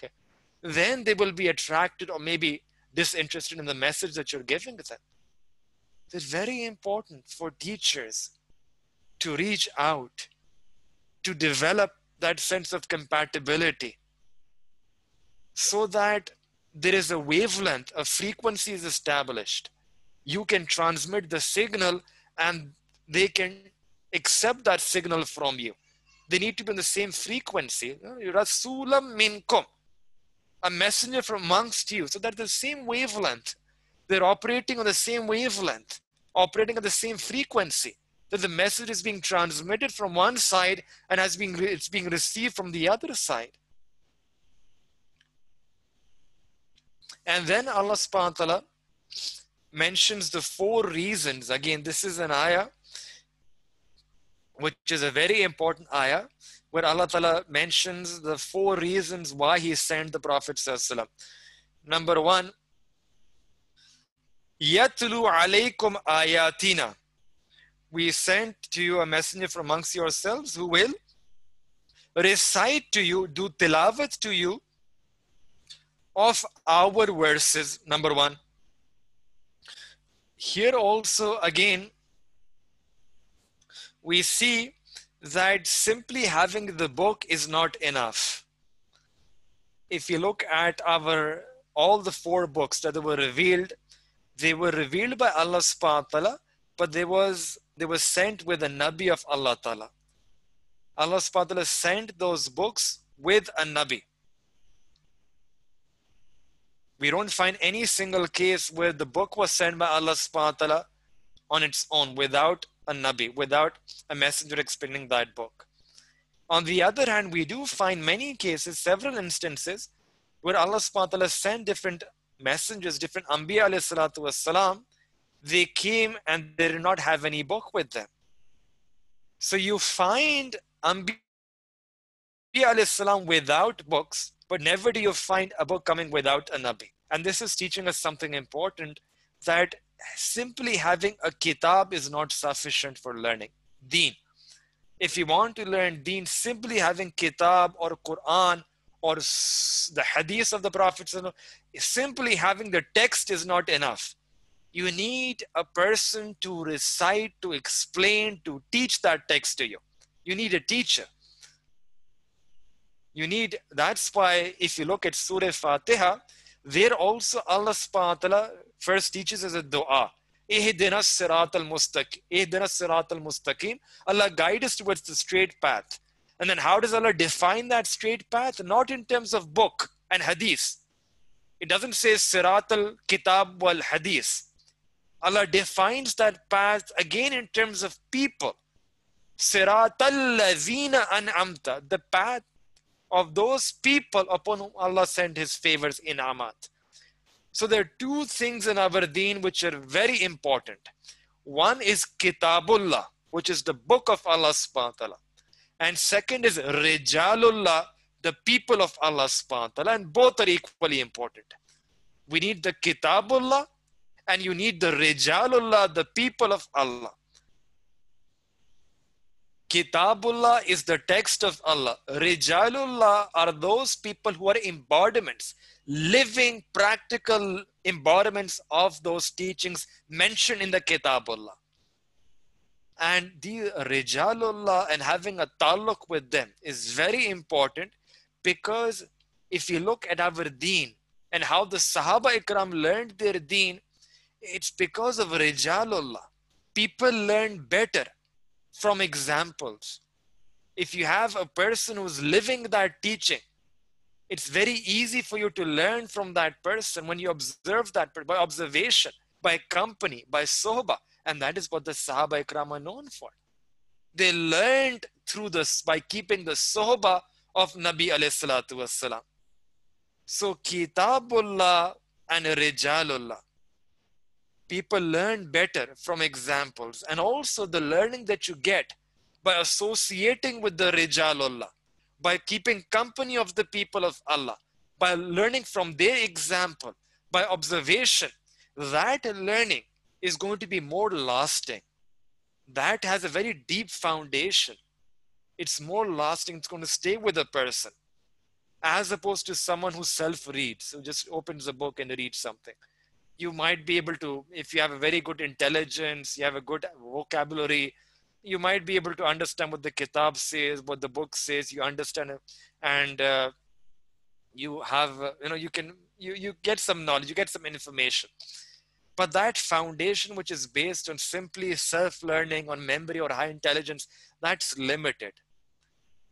then they will be attracted or maybe disinterested in the message that you're giving to them. It's very important for teachers to reach out, to develop that sense of compatibility, so that there is a wavelength, a frequency is established. You can transmit the signal and they can accept that signal from you. They need to be in the same frequency. Rasulam minkum, a messenger from amongst you, so that the same wavelength. They're operating on the same wavelength, operating at the same frequency, that the message is being transmitted from one side and it's being received from the other side. And then Allah subhanahu wa ta'ala mentions the 4 reasons. Again, this is an ayah, which is a very important ayah, where Allah ta'ala mentions the 4 reasons why He sent the Prophet sallallahu alaihi wasallam. Number 1, Yatlu alaykum ayatina. We sent to you a messenger from amongst yourselves who will recite to you, do tilawat to you of our verses. Number 1. Here also again, we see that simply having the book is not enough. If you look at all the 4 books that were revealed, they were revealed by Allah subhanahu wa ta'ala, but they were sent with a Nabi of Allah ta'ala. Allah subhanahu wa ta'ala sent those books with a Nabi. We don't find any single case where the book was sent by Allah subhanahu wa ta'ala on its own, without a Nabi, without a messenger explaining that book. On the other hand, we do find many cases, several instances, where Allah subhanahu wa ta'ala sent different messengers, different Anbiya alayhi salatu wassalam. They came and they did not have any book with them. So you find Anbiya alayhi salam without books, but never do you find a book coming without a Nabi. And this is teaching us something important, that simply having a kitab is not sufficient for learning deen. If you want to learn deen, simply having kitab or Quran or the hadith of the Prophet, simply having the text is not enough. You need a person to recite, to explain, to teach that text to you. You need a teacher. That's why if you look at Surah Fatiha, there also Allah subhanahu wa ta'ala first teaches us a dua. Ihdina siratal mustaqim. Allah guide us towards the straight path. And then how does Allah define that straight path? Not in terms of book and hadith. It doesn't say siratal kitab wal hadith. Allah defines that path again in terms of people. Siratal lazina an'amta, the path of those people upon whom Allah sent His favors in amat. So there are two things in our deen which are very important. One is Kitabullah, which is the book of Allah subhanahu wa ta'ala. And second is Rijalullah, the people of Allah subhanahu wa ta'ala. And both are equally important. We need the Kitabullah and you need the Rijalullah, the people of Allah. Kitabullah is the text of Allah. Rijalullah are those people who are embodiments, living practical embodiments of those teachings mentioned in the Kitabullah. And the Rijalullah and having a taluk with them is very important, because if you look at our deen and how the Sahaba Ikram learned their deen, it's because of Rijalullah. People learn better from examples. If you have a person who's living that teaching, it's very easy for you to learn from that person when you observe that by observation, by company, by sohbah. And that is what the Sahaba Ikram are known for. They learned through this by keeping the sohbah of Nabi alayhi salatu wassalam. So Kitabullah and Rijalullah, people learn better from examples, and also the learning that you get by associating with the Rijalullah, by keeping company of the people of Allah, by learning from their example, by observation. That learning is going to be more lasting. That has a very deep foundation. It's more lasting. It's going to stay with a person, as opposed to someone who self-reads, who just opens a book and reads something. You might be able to, if you have a very good intelligence, you have a good vocabulary, you might be able to understand what the kitab says, what the book says, you understand it, and you have, you get some knowledge, you get some information. But that foundation, which is based on simply self-learning, on memory or high intelligence, that's limited.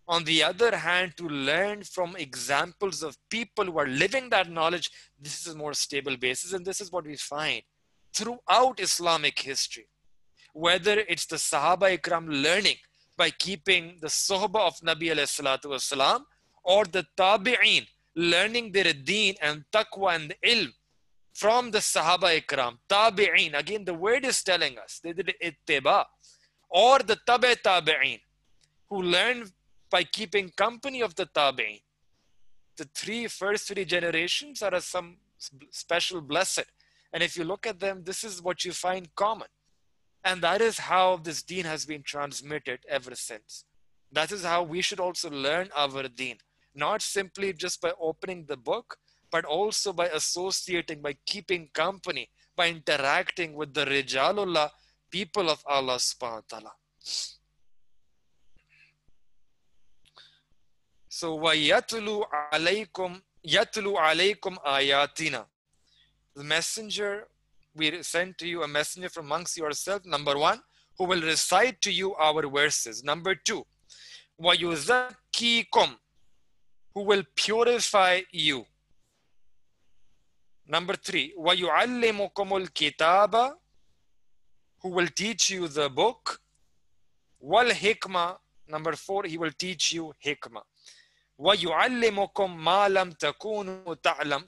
On the other hand, to learn from examples of people who are living that knowledge, this is a more stable basis. And this is what we find throughout Islamic history. Whether it's the Sahaba Ikram learning by keeping the sohbah of Nabi alayhi salatu wasalam, or the Tabi'een learning their deen and taqwa and ilm from the Sahaba Ikram. Tabi'een, again the word is telling us, they did ittiba. Or the Tabi'een, who learned by keeping company of the Tabi'een. The first three generations are some special blessed. And if you look at them, this is what you find common. And that is how this deen has been transmitted ever since. That is how we should also learn our deen. Not simply just by opening the book, but also by associating, by keeping company, by interacting with the Rijalullah, people of Allah subhanahu wa ta'ala. So, وَيَتْلُو عَلَيْكُمْ آيَاتِنَا. The messenger, we sent to you a messenger from amongst yourself, number one, who will recite to you our verses. Number two, وَيُزَكِّيكُمْ, who will purify you. Number three, وَيُعَلِّمُكُمُ الْكِتَابَ, who will teach you the book. وَالْحِكْمَةِ, Number 4, he will teach you hikmah. وَيُعَلِّمُكُمْ مَا لَمْ تَكُونُوا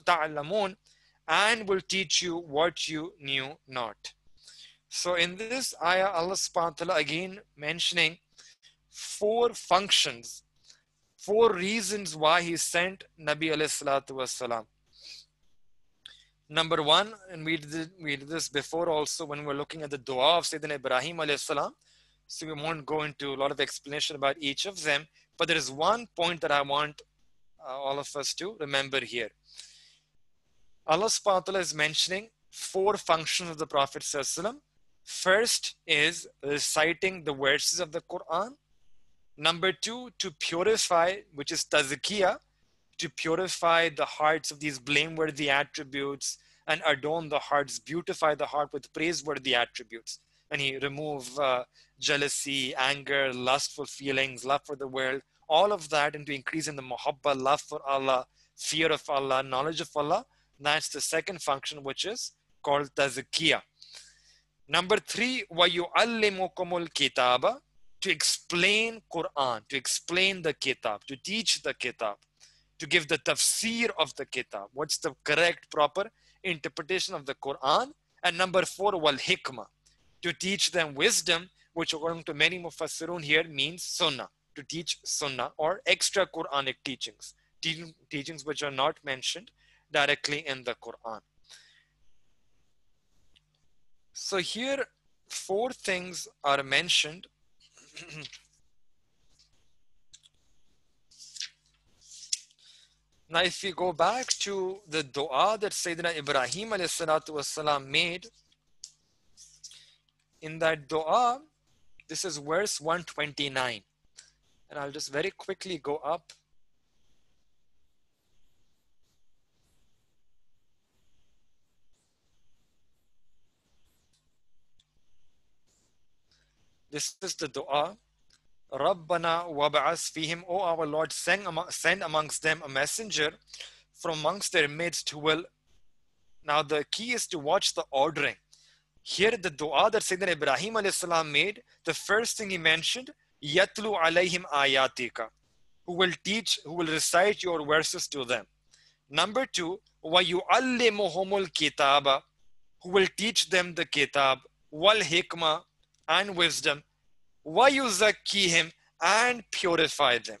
تَعْلَمُونَ, and will teach you what you knew not. So in this ayah, Allah subhanahu wa ta'ala again mentioning 4 functions, 4 reasons why he sent Nabi alayhi salatu wasalam. Number 1, and we did this before also when we were looking at the dua of Sayyidina Ibrahim alayhi salam, so we won't go into a lot of explanation about each of them, but there is one point that I want all of us to remember here. Allah subhanahu wa ta'ala is mentioning 4 functions of the Prophet sallallahu alaihi wasallam. First is reciting the verses of the Quran. Number 2, to purify, which is tazkiyah, to purify the hearts of these blameworthy attributes and adorn the hearts, beautify the heart with praiseworthy attributes. And he remove jealousy, anger, lustful feelings, love for the world, all of that into increasing the muhabba, love for Allah, fear of Allah, knowledge of Allah. That's the second function, which is called tazkiyah. Number 3, وَيُعَلِّمُكُمُ الْكِتَابَ, to explain Quran, to explain the kitab, to teach the kitab, to give the tafsir of the kitab. What's the correct, proper interpretation of the Quran? And number 4, wal hikmah, to teach them wisdom, which according to many mufassirun here means sunnah, to teach sunnah or extra Quranic teachings, teachings which are not mentioned directly in the Quran. So here 4 things are mentioned. Now, if we go back to the dua that Sayyidina Ibrahim alayhi salatu wasalam made, in that dua, this is verse 129. And I'll just very quickly go up. This is the dua. Rabbana wab'as fihim, O our Lord, send amongst them a messenger from amongst their midst who will. Now the key is to watch the ordering. Here the dua that Sayyidina Ibrahim alayhi salam made, the first thing he mentioned, yatlu alayhim ayatika, who will teach, who will recite your verses to them. Number 2, wa yu'allimuhumul kitaba, who will teach them the kitab, wal hikmah, and wisdom, wa yuzakkihim, and purify them.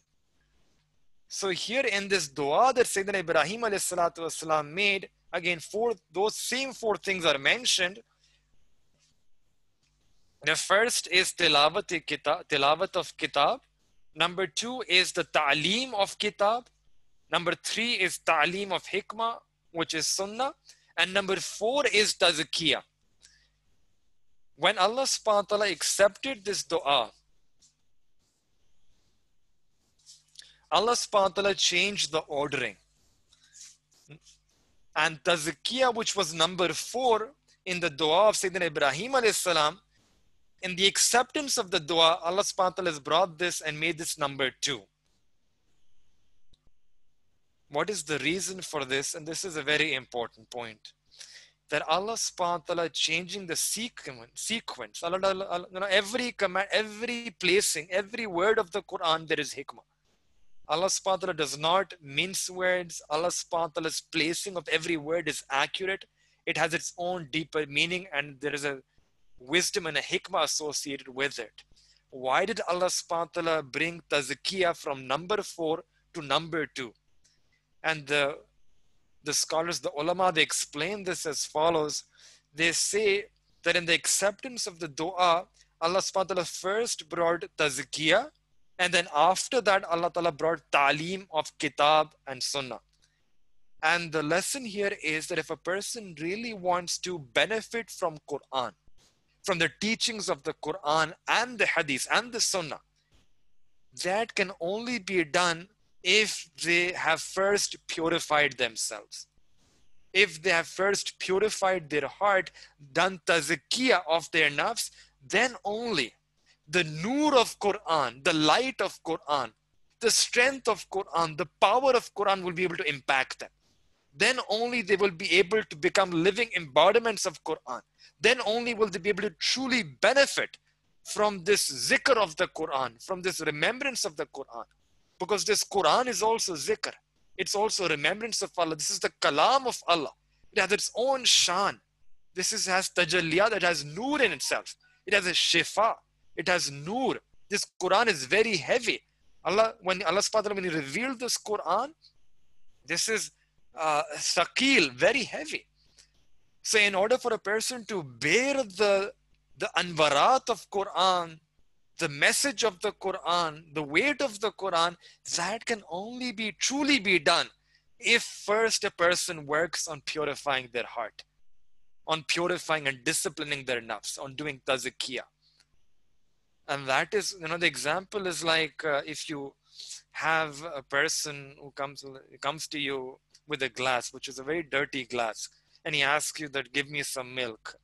So here in this dua that Sayyidina Ibrahim alayhi salatu wasalam made, again those same 4 things are mentioned. The first is tilawat of kitab. Number 2 is the ta'aleem of kitab. Number 3 is ta'aleem of hikmah, which is sunnah. And number 4 is tazkiyah. When Allah subhanahu wa ta'ala accepted this dua, Allah subhanahu wa ta'ala changed the ordering. And tazkiyah, which was number 4 in the dua of Sayyidina Ibrahim alayhi salam, in the acceptance of the dua, Allah subhanahu wa ta'ala has brought this and made this number 2. What is the reason for this? And this is a very important point. That Allah subhanahu wa ta'ala changing the sequence. Every command, every placing, every word of the Quran, there is hikmah. Allah subhanahu wa ta'ala does not mince words. Allah subhanahu wa ta'ala's placing of every word is accurate. It has its own deeper meaning, and there is a wisdom and a hikmah associated with it. Why did Allah subhanahu wa ta'ala bring tazkiyah from number 4 to number 2? And the scholars, the ulama, they explain this as follows. They say that in the acceptance of the dua, Allah subhanahu wa ta'ala first brought tazkiyah, and then after that Allah ta'ala brought ta'aleem of kitab and sunnah. And the lesson here is that if a person really wants to benefit from Quran, from the teachings of the Quran and the hadith and the sunnah, that can only be done if they have first purified themselves. If they have first purified their heart, done tazkiyah of their nafs, then only the nur of Quran, the light of Quran, the strength of Quran, the power of Quran will be able to impact them. Then only they will be able to become living embodiments of Quran. Then only will they be able to truly benefit from this zikr of the Quran, from this remembrance of the Quran. Because this Quran is also zikr. It's also remembrance of Allah. This is the kalam of Allah. It has its own shan. Has tajalliyat, it has nur in itself. It has a shifa. It has nur. This Quran is very heavy. When Allah subhanahu wa ta'ala, when He revealed this Quran, this is thaqil, very heavy. So in order for a person to bear the anwarat of Quran, the message of the Quran, the weight of the Quran, that can only be truly be done if first a person works on purifying their heart, on purifying and disciplining their nafs, on doing tazkiyah. And that is, the example is like if you have a person who comes to you with a glass, which is a very dirty glass, and he asks you that, give me some milk.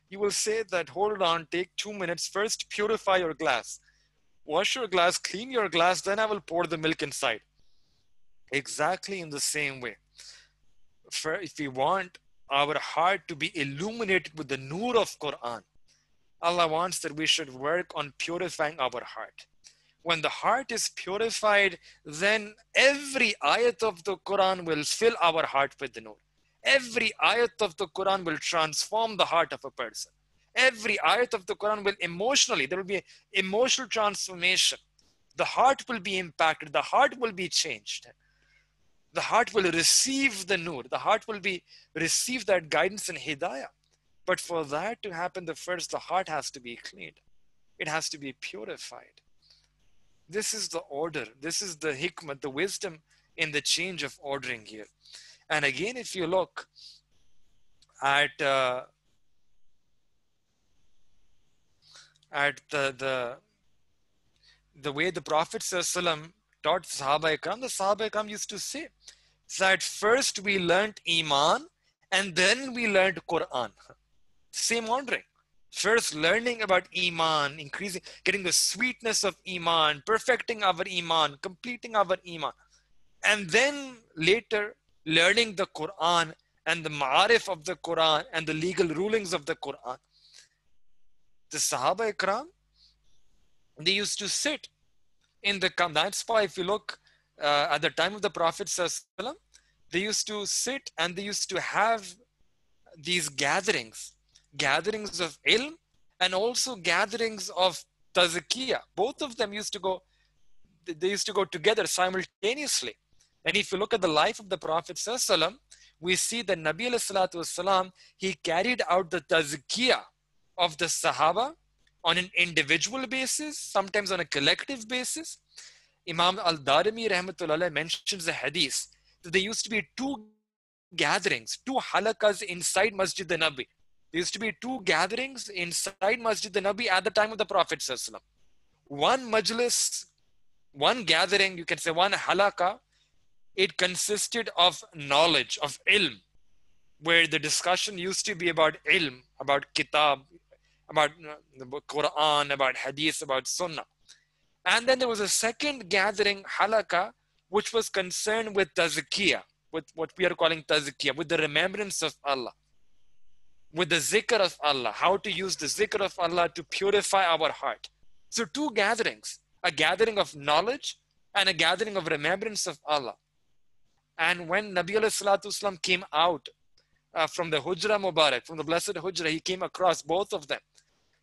You will say that, hold on, take 2 minutes, first purify your glass. Wash your glass, clean your glass, then I will pour the milk inside. Exactly in the same way. If we want our heart to be illuminated with the nur of Quran, Allah wants that we should work on purifying our heart. When the heart is purified, then every ayat of the Quran will fill our heart with the nur. Every ayat of the Quran will transform the heart of a person. Every ayat of the Quran will there will be emotional transformation. The heart will be impacted. The heart will be changed. The heart will receive the nur. The heart will receive that guidance and hidayah. But for that to happen, the heart has to be cleaned. It has to be purified. This is the order. This is the hikmah, the wisdom in the change of ordering here. And again, if you look at the way the Prophet ﷺ taught Sahaba Ikram, the Sahaba Ikram used to say that first we learned Iman and then we learned Quran. Same ordering. First learning about Iman, increasing, getting the sweetness of Iman, perfecting our Iman, completing our Iman. And then later learning the Quran and the ma'arif of the Quran and the legal rulings of the Quran. The Sahaba Ikram, they used to sit in the camp. That's why if you look at the time of the Prophet ﷺ, they used to sit and they used to have these gatherings of ilm and also gatherings of tazkiyah. Both of them used to go together simultaneously. And if you look at the life of the Prophet ﷺ, we see that Nabi ﷺ, he carried out the tazkiyah of the Sahaba on an individual basis, sometimes on a collective basis. Imam al-Darimi rahmatullah mentions a hadith that there used to be 2 gatherings, 2 halakas inside Masjid al-Nabi. There used to be 2 gatherings inside Masjid al-Nabi at the time of the Prophet ﷺ. One majlis, one gathering, you can say one halaka, it consisted of knowledge, of ilm, where the discussion used to be about ilm, about kitab, about the Quran, about hadith, about sunnah. And then there was a second gathering, halaka, which was concerned with tazkiyah, with what we are calling tazkiyah, with the remembrance of Allah, with the zikr of Allah, how to use the zikr of Allah to purify our heart. So 2 gatherings, a gathering of knowledge and a gathering of remembrance of Allah. And when Nabi ﷺ came out from the Hujra Mubarak, from the Blessed Hujra, he came across both of them.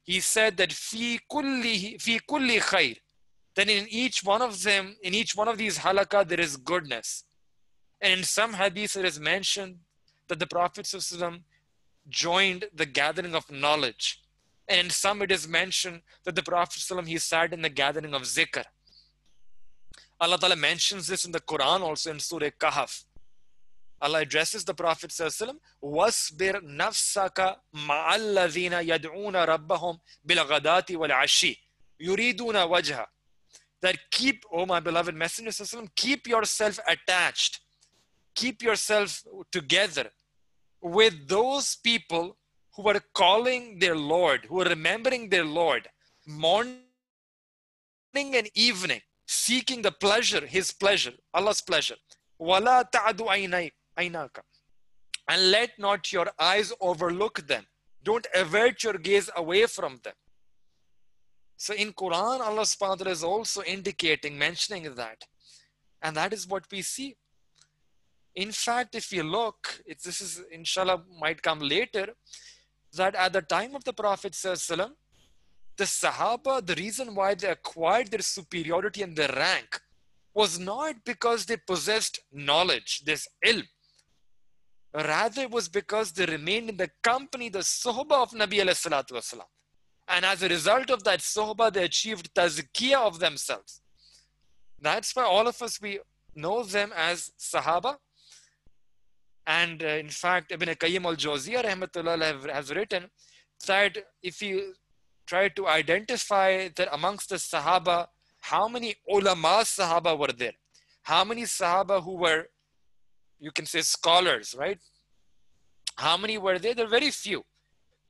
He said that fi kulli khair. Then in each one of them, in each one of these halakah, there is goodness. And in some hadith, it is mentioned that the Prophet ﷺ joined the gathering of knowledge. And in some, it is mentioned that the Prophet ﷺ, he sat in the gathering of zikr. Allah Ta'ala mentions this in the Quran also in Surah Kahf. Allah addresses the Prophet ﷺ, وَاسْبِرْ نَفْسَكَ مَعَ الَّذِينَ يَدْعُونَ رَبَّهُمْ بِالْغَدَاةِ وَالْعَشِيِّ يُرِيدُونَ وَجْهَهُ. That keep, oh my beloved Messenger ﷺ, keep yourself attached, keep yourself together with those people who are calling their Lord, who are remembering their Lord, morning and evening, seeking the pleasure, His pleasure, Allah's pleasure. وَلَا تَعْدُ عَيْنَاكَ. And let not your eyes overlook them. Don't avert your gaze away from them. So in Quran, Allah subhanahu wa ta'ala is also indicating, mentioning that. And that is what we see. In fact, if you look, this is inshallah might come later, that at the time of the Prophet ﷺ, the Sahaba, the reason why they acquired their superiority and their rank was not because they possessed knowledge, this ilm. Rather, it was because they remained in the company, the sohbah of Nabi alayhi salatu wasalam. And as a result of that sohbah, they achieved tazkiyah of themselves. That's why all of us, we know them as Sahaba. And in fact, Ibn Qayyim al-Jawziyah rahmatullah has written that if you try to identify that amongst the Sahaba, how many ulama Sahaba were there? How many Sahaba who were, you can say, scholars, right? How many were there? There are very few.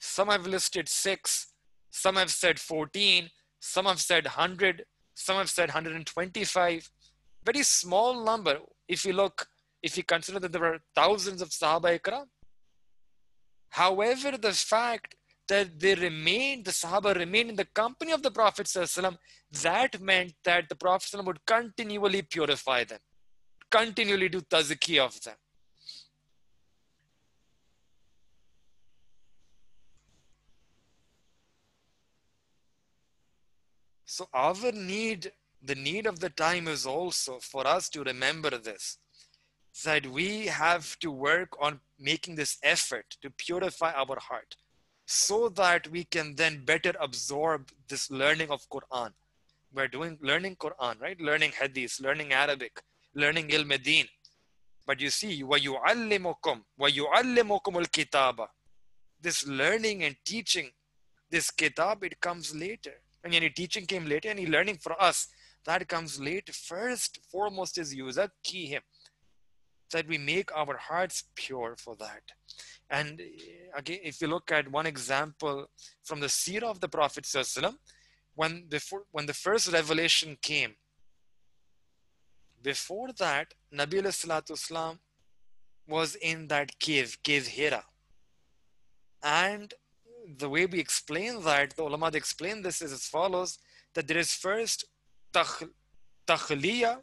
Some have listed 6, some have said 14, some have said 100, some have said 125. Very small number. If you consider that there were thousands of Sahaba Ikram. However, the fact that the Sahaba remained in the company of the Prophet ﷺ, that meant that the Prophet ﷺ would continually purify them, continually do tazkiyah of them. So our need, the need of the time is also for us to remember this, that we have to work on making this effort to purify our heart so that we can then better absorb this learning of Quran. We're learning Quran, right? Learning Hadith, learning Arabic, learning Ilm Deen. But you see, وَيُعَلِّمُكُمْ الْكِتَابَ. This learning and teaching, this kitab, it comes later. And any teaching came later, any learning for us, that comes later. First, foremost is yuzakkihim, that we make our hearts pure for that. And again, if you look at one example from the seerah of the Prophet ﷺ, when the first revelation came, before that, Nabi ﷺ was in that cave Hira. And the way we explain that, the ulama explain this is as follows, that there is first takhliya,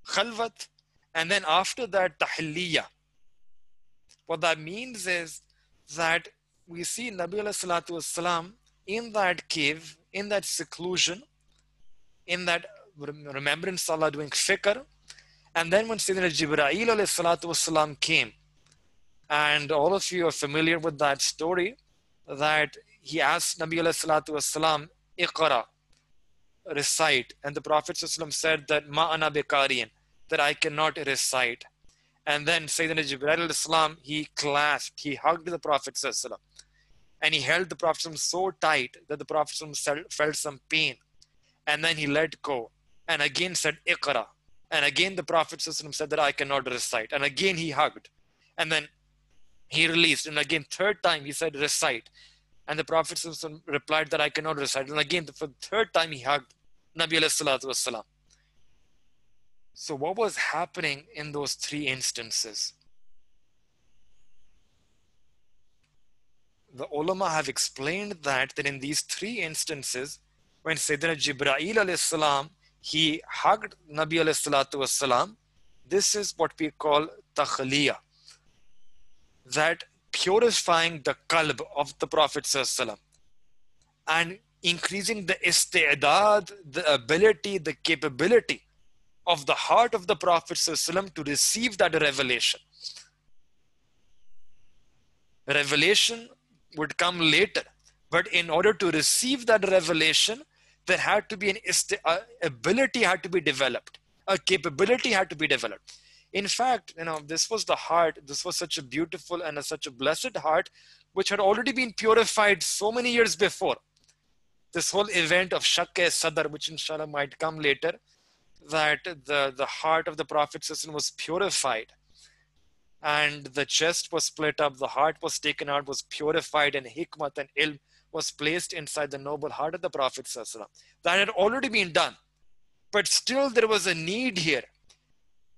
khalwat, and then after that tahliya. What that means is that we see Nabi sallallahu alaihi wasallam in that cave, in that seclusion, in that remembrance salah, doing fikr. And then when Sayyidina Jibreel sallallahu alaihi wasallam came, and all of you are familiar with that story, that he asked Nabi sallallahu alaihi wasallam, Iqra, recite. And the Prophet sallallahu alaihi wasallam said that ma ana biqariyan, that I cannot recite. And then Sayyidina Jibreel salam, he clasped, he hugged the Prophet sallallahu alaihi wasallam, and he held the Prophet so tight that the Prophet felt some pain. And then he let go and again said Iqra. And again the Prophet said that I cannot recite. And again he hugged. And then he released. And again, third time he said recite. And the Prophet replied that I cannot recite. And again, for the third time he hugged Nabi sallallahu alaihi wasallam. So what was happening in those 3 instances? The ulama have explained that in these 3 instances, when Sayyidina Jibreel alayhi salam, he hugged Nabi alayhi salatu wasalam, this is what we call takhliya, that purifying the qalb of the Prophet sallallahu, and increasing the isti'dad, the ability, the capability of the heart of the Prophet sallallahu to receive that revelation. Revelation would come later, but in order to receive that revelation, there had to be an ability had to be developed, a capability had to be developed. In fact, this was the heart, this was such a beautiful and such a blessed heart, which had already been purified so many years before. This whole event of Shakk-e-Sadr, which inshallah might come later, that the heart of the Prophet was purified, and the chest was split up, the heart was taken out, was purified, and hikmat and ilm was placed inside the noble heart of the Prophet. That had already been done. But still there was a need here,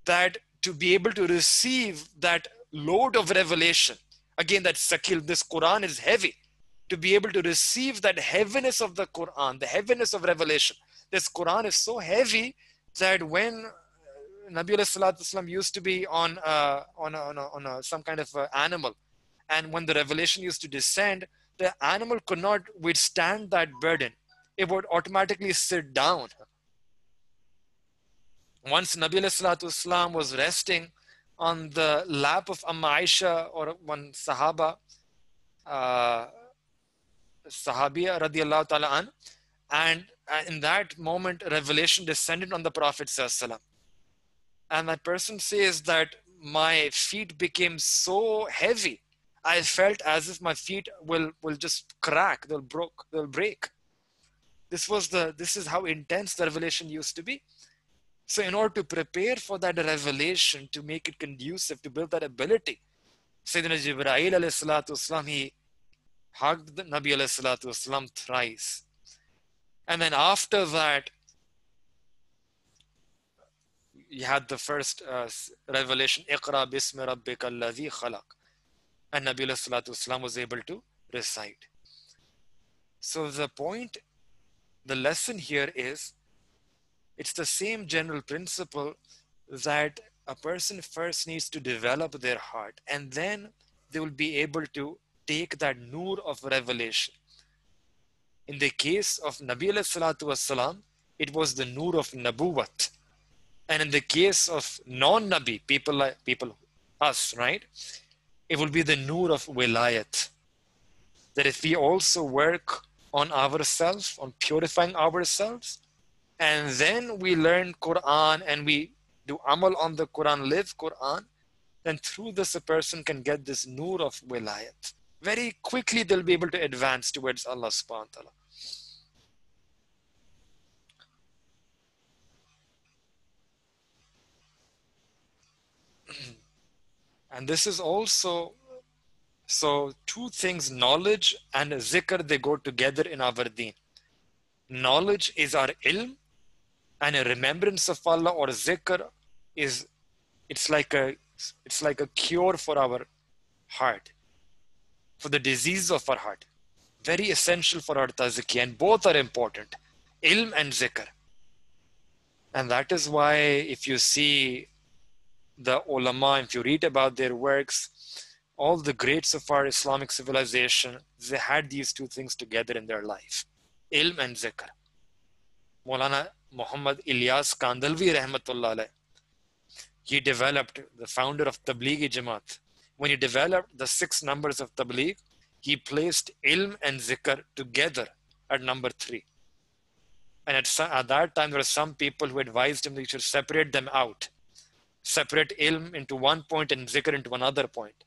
that to be able to receive that load of revelation, again that sakil, this Quran is heavy, to be able to receive that heaviness of the Quran, the heaviness of revelation. This Quran is so heavy that when Nabi Wasallam used to be on some kind of animal, and when the revelation used to descend, the animal could not withstand that burden. It would automatically sit down. Once Nabi Wasallam was resting on the lap of Amma Aisha, or one Sahaba, Sahabiya radiallahu ta'ala an, and in that moment, revelation descended on the Prophet sallallahu. And that person says that my feet became so heavy, I felt as if my feet will just crack, they'll break. This is how intense the revelation used to be. So in order to prepare for that revelation, to make it conducive, to build that ability, Sayyidina Jibreel alayhi salatu wasalam, he hugged the Nabi alayhi salatu wasalam thrice. And then after that, you had the first revelation, Iqra bismi rabbika alladhi khalaq. And Nabi alayhi salatu wasalam was able to recite. So the point, the lesson here is, it's the same general principle that a person first needs to develop their heart, and then they will be able to take that nur of revelation. In the case of Nabi alayhi salatu wasalam, it was the nur of nabuwat. And in the case of non-Nabi, people us, right? It will be the nur of wilayat. That if we also work on ourselves, on purifying ourselves, and then we learn Quran and we do amal on the Quran, live Quran, then through this a person can get this nur of wilayat. Very quickly they'll be able to advance towards Allah subhanahu wa ta'ala. And this is also, so two things, knowledge and zikr, they go together in our deen. Knowledge is our ilm, and a remembrance of Allah or zikr is, it's like a cure for our heart, for the disease of our heart. Very essential for our tazkiyah, and both are important, ilm and zikr. And that is why if you see the ulama, if you read about their works, all the greats of our Islamic civilization, they had these two things together in their life, ilm and zikr. Maulana Muhammad Ilyas Kandalvi rahmatullah alayh, he developed, the founder of Tablighi Jamaat, when he developed the 6 numbers of Tabligh, he placed ilm and zikr together at number 3. And at that time, there were some people who advised him that he should separate them out. Separate ilm into one point and zikr into another point.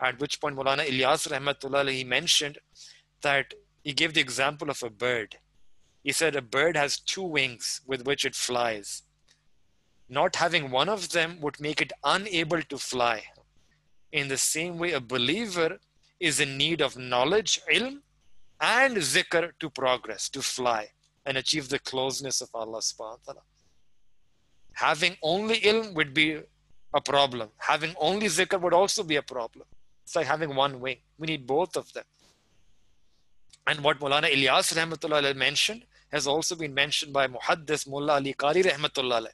At which point Maulana Ilyas rahmatullah alayhi, he mentioned that he gave the example of a bird. He said a bird has 2 wings with which it flies. Not having one of them would make it unable to fly. In the same way, a believer is in need of knowledge, ilm, and zikr to progress, to fly and achieve the closeness of Allah subhanahu wa ta'ala. Having only ilm would be a problem. Having only zikr would also be a problem. It's like having one wing. We need both of them. And what Maulana Ilyas rahmatullah mentioned has also been mentioned by Muhaddis Mullah Ali Qari rahmatullah,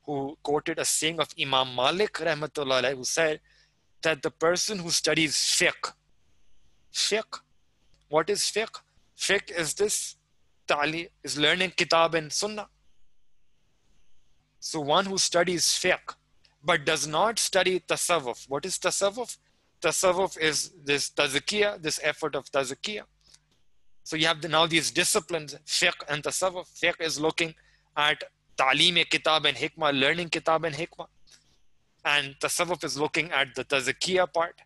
who quoted a saying of Imam Malik rahmatullah, who said that the person who studies fiqh, what is fiqh? Fiqh is this, is learning kitab and sunnah. So one who studies fiqh but does not study tasawwuf. What is tasawwuf? Tasawwuf is this tazkiyah, this effort of tazkiyah. So you have now these disciplines, fiqh and tasawwuf. Fiqh is looking at ta'lim kitab and hikmah, learning kitab and hikmah. And tasawwuf is looking at the tazkiyah part.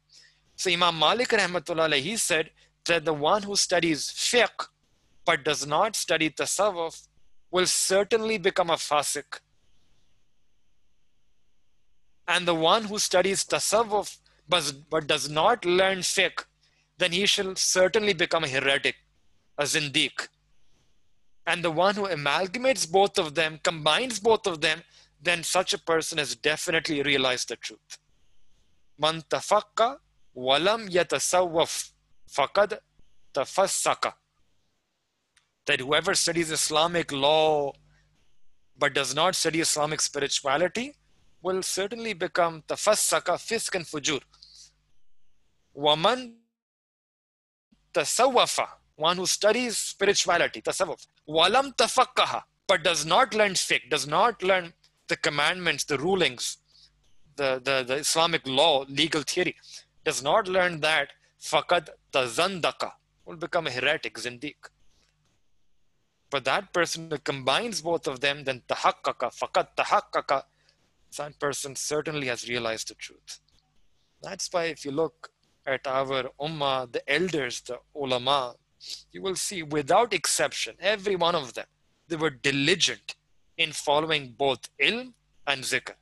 So Imam Malik rahmatullah, he said that the one who studies fiqh but does not study tasawwuf will certainly become a fasiq. And the one who studies tasawwuf but does not learn fiqh, then he shall certainly become a heretic, a zindiq. And the one who amalgamates both of them, combines both of them, then such a person has definitely realized the truth. Man tafaqqa walam yatasawwaf faqad tafassaka. That whoever studies Islamic law but does not study Islamic spirituality will certainly become tafassaka, fisk and fujur. Waman tasawwafa, one who studies spirituality, tasawwuf. Walam tafakkaha, but does not learn fiqh, does not learn the commandments, the rulings, the Islamic law, legal theory, does not learn that, faqad tazandaka, will become a heretic, zindiq. But that person who combines both of them, then tahakkaka, faqad tahakkaka, that person certainly has realized the truth. That's why if you look at our ummah, the elders, the ulama, you will see without exception, every one of them, they were diligent in following both ilm and zikr.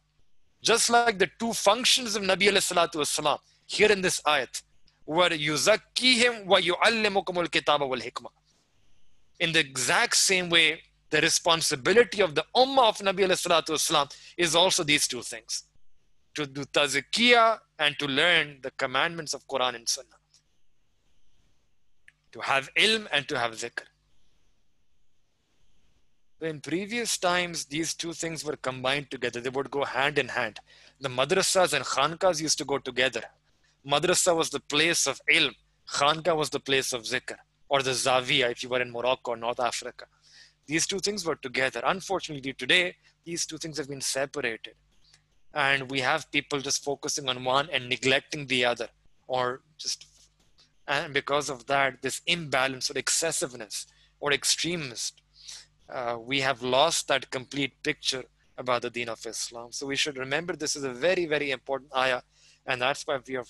Just like the two functions of Nabi alayhi salatu wasalam here in this ayat, were yuzakkihim wa yu'allimukumul kitaba wal hikmah. In the exact same way, the responsibility of the ummah of Nabi alayhi salatu wasalam is also these two things. To do tazkiyah and to learn the commandments of Quran and Sunnah. To have ilm and to have zikr. In previous times, these two things were combined together. They would go hand in hand. The madrasas and khankas used to go together. Madrasa was the place of ilm. Khanka was the place of zikr. Or the zawiya if you were in Morocco or North Africa. These two things were together. Unfortunately, today, these two things have been separated. And we have people just focusing on one and neglecting the other. And because of that, this imbalance or excessiveness or extremist, we have lost that complete picture about the deen of Islam. So we should remember this is a very, very important ayah. And that's why we have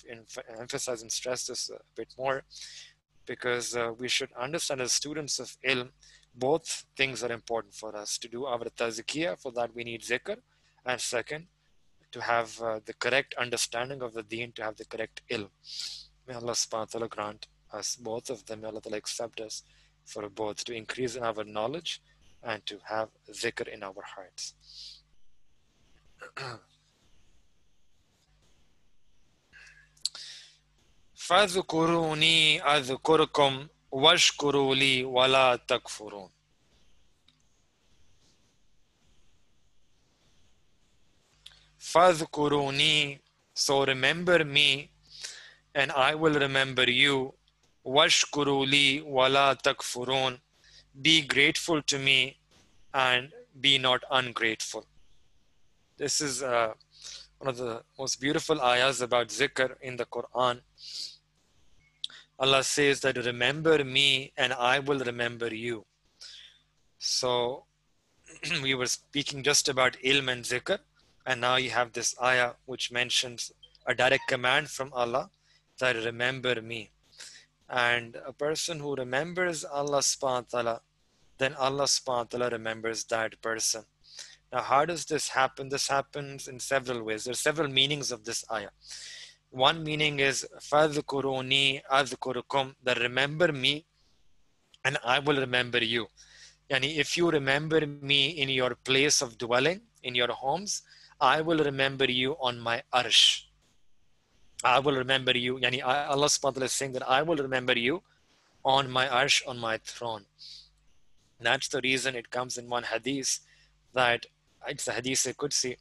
emphasized and stressed this a bit more. Because we should understand as students of ilm, both things are important for us. To do our tazkiyah, for that we need zikr. And second, to have the correct understanding of the deen, to have the correct ilm. May Allah subhanahu wa ta'ala grant us both of them. May Allah ta'ala accept us for both, to increase in our knowledge and to have zikr in our hearts. فَاذْكُرُونِي أَذْكُرْكُمْ وَاشْكُرُوا لِي وَلَا تَكْفُرُونَ. فَاذْكُرُونِي, so remember me and I will remember you. وَاشْكُرُوا لِي وَلَا تَكْفُرُونَ, be grateful to me and be not ungrateful. This is one of the most beautiful ayahs about zikr in the Quran. Allah says that remember me and I will remember you. So we were speaking just about ilm and zikr, and now you have this ayah which mentions a direct command from Allah that remember me. And a person who remembers Allah subhanahu wa ta'ala, then Allah subhanahu wa ta'ala remembers that person. Now how does this happen? This happens in several ways. There are several meanings of this ayah. One meaning is فَاذْكُرُونِي أَذْكُرُكُمْ, that remember me and I will remember you. Yani if you remember me in your place of dwelling, in your homes, I will remember you on my arsh. I will remember you. Yani Allah subhanahu wa ta'ala is saying that I will remember you on my arsh, on my throne. That's the reason it comes in one hadith that it's a hadith Qudsi,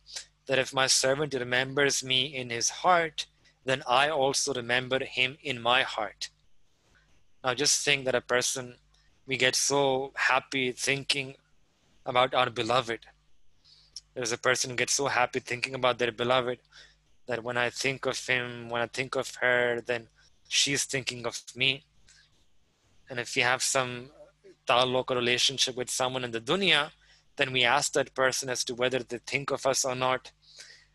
that if my servant remembers me in his heart, then I also remember him in my heart. Now just think that a person, we get so happy thinking about our beloved. There's a person who gets so happy thinking about their beloved that when I think of him, when I think of her, then she's thinking of me. And if we have some ta'alluq or relationship with someone in the dunya, then we ask that person as to whether they think of us or not.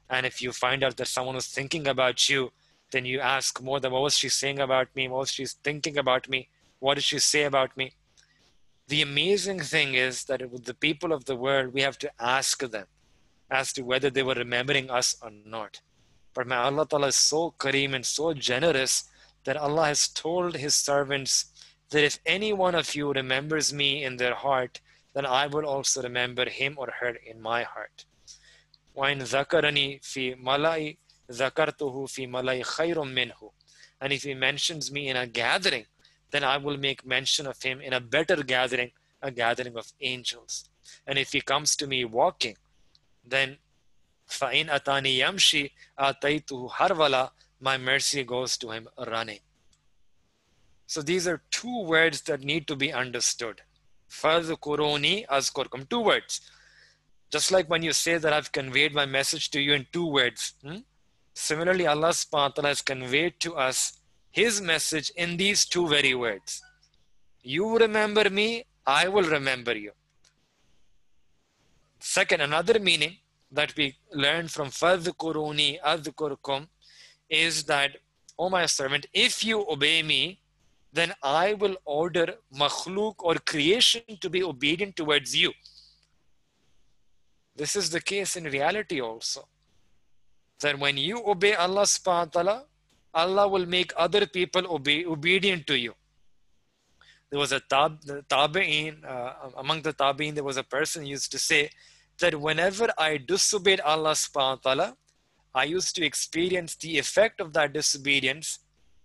And if you find out that someone was thinking about you, then you ask more than what was she saying about me, what was she thinking about me, what did she say about me. The amazing thing is that with the people of the world, we have to ask them as to whether they were remembering us or not. But may Allah Ta'ala is so kareem and so generous that Allah has told His servants that if any one of you remembers me in their heart, then I will also remember him or her in my heart. وَإِنْ ذَكَرَنِي فِي مَلَئِ ذَكَرْتُهُ فِي مَلَئِ خَيْرٌ مِّنْهُ. And if he mentions me in a gathering, then I will make mention of him in a better gathering, a gathering of angels. And if he comes to me walking, then فَإِنْ أَتَانِي يَمْشِي آتَيْتُهُ هَرْوَلًا, my mercy goes to him running. So these are two words that need to be understood. فَذْكُرُونِي أَذْكُرْكُمْ, two words. Just like when you say that I've conveyed my message to you in two words. Similarly, Allah subhanahu wa ta'ala has conveyed to us His message in these two very words. You remember me, I will remember you. Second, another meaning that we learn from فَذْكُرُونِي أَذْكُرْكُمْ is that, O my servant, if you obey me, then I will order makhluk or creation to be obedient towards you. This is the case in reality also. That when you obey Allah subhanahu wa ta'ala, Allah will make other people obedient to you. There was a tabi'in, among the tabi'in, there was a person who used to say that whenever I disobeyed Allah subhanahu wa ta'ala, I used to experience the effect of that disobedience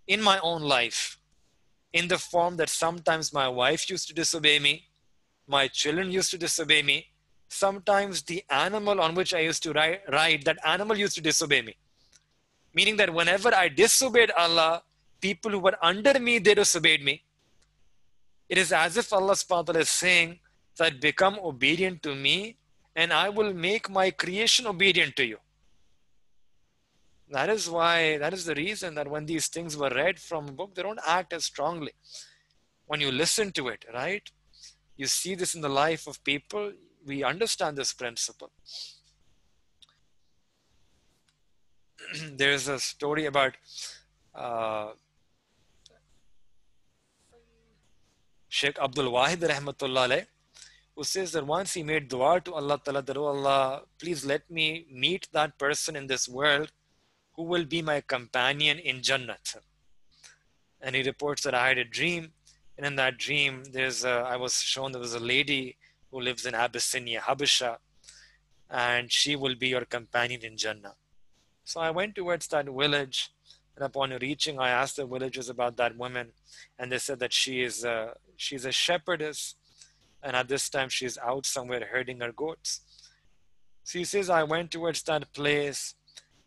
in my own life, in the form that sometimes my wife used to disobey me, my children used to disobey me, sometimes the animal on which I used to ride, that animal used to disobey me. Meaning that whenever I disobeyed Allah, people who were under me, they disobeyed me. It is as if Allah subhanahu wa ta'ala is saying that become obedient to me and I will make my creation obedient to you. That is the reason that when these things were read from a book, they don't act as strongly. When you listen to it, right? You see this in the life of people, we understand this principle. There's a story about Sheikh Abdul Wahid rahmatullah alayh, who says that once he made dua to Allah Ta'ala that, oh Allah, please let me meet that person in this world who will be my companion in Jannat. And he reports that I had a dream, and in that dream I was shown there was a lady who lives in Abyssinia, Habasha, and she will be your companion in Jannah. So I went towards that village, and upon reaching, I asked the villagers about that woman, and they said that she's a shepherdess, and at this time she's out somewhere herding her goats. So he says, I went towards that place.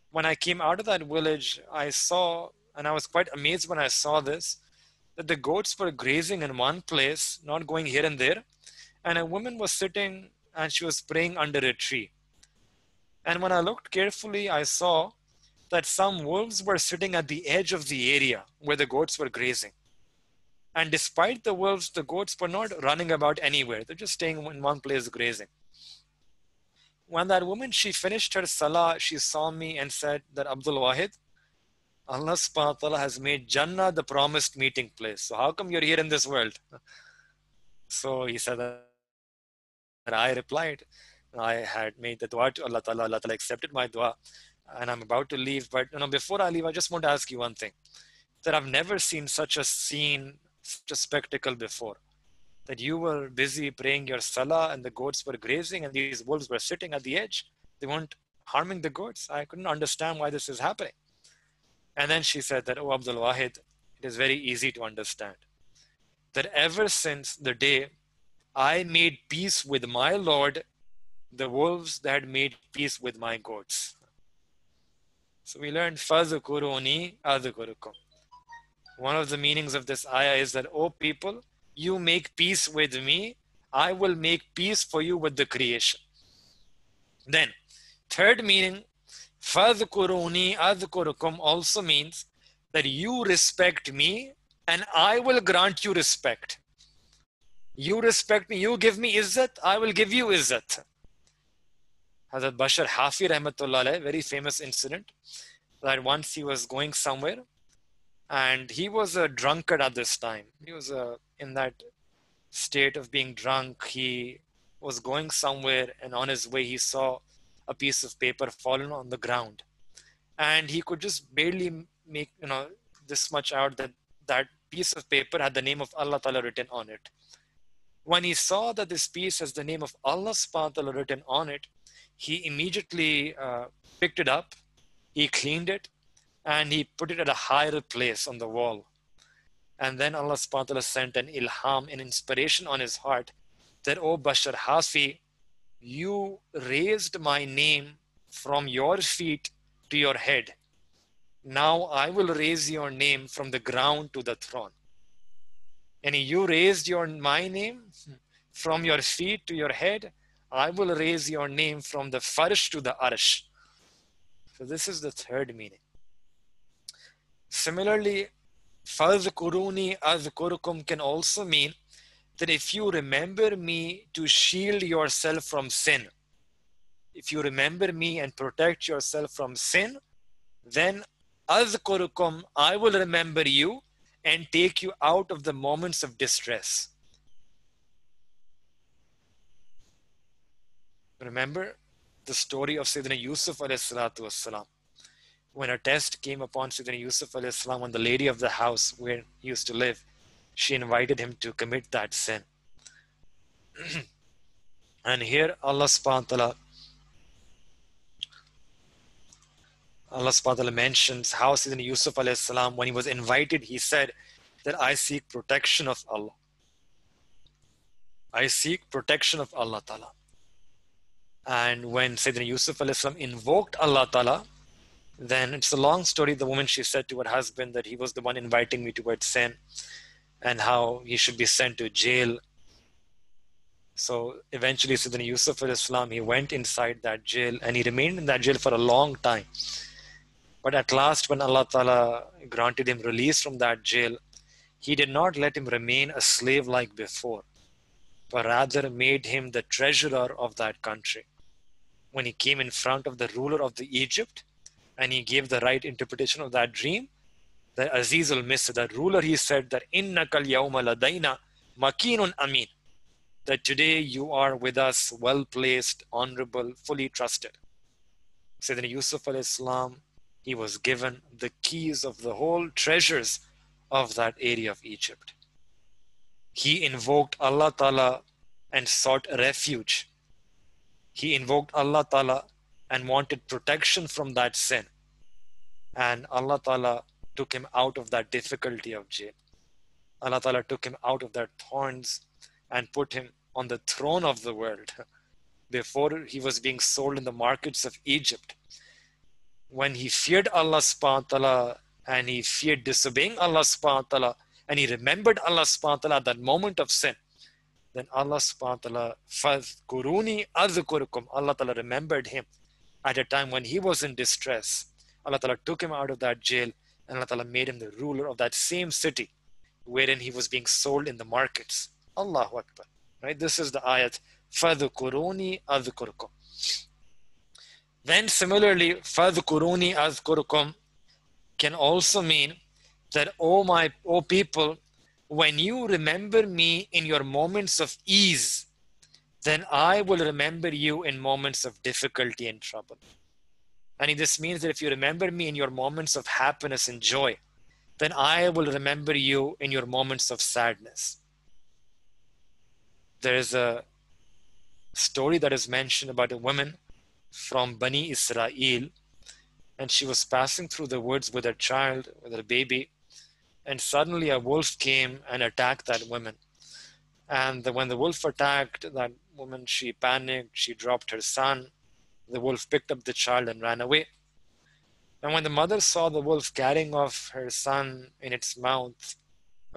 When I came out of that village, I saw, and I was quite amazed when I saw this, that the goats were grazing in one place, not going here and there, and a woman was sitting and she was praying under a tree. And when I looked carefully, I saw that some wolves were sitting at the edge of the area where the goats were grazing. And despite the wolves, the goats were not running about anywhere. They're just staying in one place grazing. When that woman, she finished her salah, she saw me and said that, Abdul Wahid, Allah subhanahu wa ta'ala has made Jannah the promised meeting place. So how come you're here in this world? So he said that I replied, I had made the dua to Allah Ta'ala, Allah Ta'ala accepted my dua, and I'm about to leave. But before I leave, I just want to ask you one thing, that I've never seen such a scene, such a spectacle before. That you were busy praying your salah and the goats were grazing and these wolves were sitting at the edge. They weren't harming the goats. I couldn't understand why this is happening. And then she said that, oh Abdul Wahid, it is very easy to understand. That ever since the day I made peace with my Lord, the wolves that had made peace with my goats. So we learned, فَذْكُرُونِي أَذْكُرُكُمْ. One of the meanings of this ayah is that, oh people, you make peace with me, I will make peace for you with the creation. Then, third meaning, فَذْكُرُونِي أَذْكُرُكُمْ also means that you respect me and I will grant you respect. You respect me, you give me izzat, I will give you izzat. Hazrat Bashar Hafi rahmatullah alayh, very famous incident, that once he was going somewhere and he was a drunkard at this time. He was in that state of being drunk. He was going somewhere and on his way he saw a piece of paper fallen on the ground. And he could just barely make this much out, that that piece of paper had the name of Allah Ta'ala written on it. When he saw that this piece has the name of Allah subhanahu wa ta'ala written on it, he immediately picked it up, he cleaned it, and he put it at a higher place on the wall. And then Allah subhanahu wa ta'ala sent an ilham, an inspiration on his heart that, O Bashar Hafi, you raised my name from your feet to your head. Now I will raise your name from the ground to the throne. And you raised my name from your feet to your head. I will raise your name from the farsh to the arsh. So this is the third meaning. Similarly, فَاذْكُرُونِي أَذْكُرُكُمْ can also mean that if you remember me to shield yourself from sin, if you remember me and protect yourself from sin, then أَذْكُرُكُمْ, I will remember you and take you out of the moments of distress. Remember the story of Sayyidina Yusuf alayhi salatu wassalam. When a test came upon Sayyidina Yusuf alayhi salam on the lady of the house where he used to live, she invited him to commit that sin. And here Allah subhanahu wa ta'ala mentions how Sayyidina Yusuf alayhi salam, when he was invited, he said that I seek protection of Allah. I seek protection of Allah Ta'ala. And when Sayyidina Yusuf alayhi salam invoked Allah Ta'ala, then it's a long story. The woman, she said to her husband that he was the one inviting me towards sin and how he should be sent to jail. So eventually Sayyidina Yusuf alayhi salam, he went inside that jail and he remained in that jail for a long time. But at last, when Allah Ta'ala granted him release from that jail, he did not let him remain a slave like before, but rather made him the treasurer of that country. When he came in front of the ruler of the Egypt and he gave the right interpretation of that dream, the Aziz al-Misr, the ruler, he said that innakal yawma ladayna makinun amin, that today you are with us, well placed, honorable, fully trusted. Sayyidina Yusuf alayhi salam, he was given the keys of the whole treasures of that area of Egypt. He invoked Allah Ta'ala and sought refuge. He invoked Allah Ta'ala and wanted protection from that sin. And Allah Ta'ala took him out of that difficulty of jail. Allah Ta'ala took him out of that thorns and put him on the throne of the world. Before he was being sold in the markets of Egypt, when he feared Allah subhanahu wa ta'ala and he feared disobeying Allah subhanahu wa ta'ala and he remembered Allah subhanahu wa ta'ala at that moment of sin, then Allah subhanahu wa ta'ala, فَاذْكُرُونِي أَذْكُرُكُمْ, Allah Ta'ala remembered him at a time when he was in distress. Allah Ta'ala took him out of that jail and Allah Ta'ala made him the ruler of that same city wherein he was being sold in the markets. Allahu Akbar. Right? This is the ayat, فَاذْكُرُونِي أَذْكُرُكُمْ. Then similarly, فَاذْكُرُونِي أَذْكُرُكُمْ can also mean that, O people, when you remember me in your moments of ease, then I will remember you in moments of difficulty and trouble. And this means that if you remember me in your moments of happiness and joy, then I will remember you in your moments of sadness. There is a story that is mentioned about a woman from Bani Israel, and she was passing through the woods with her child, with her baby, and suddenly a wolf came and attacked that woman. And when the wolf attacked that woman, she panicked, she dropped her son. The wolf picked up the child and ran away. And when the mother saw the wolf carrying off her son in its mouth,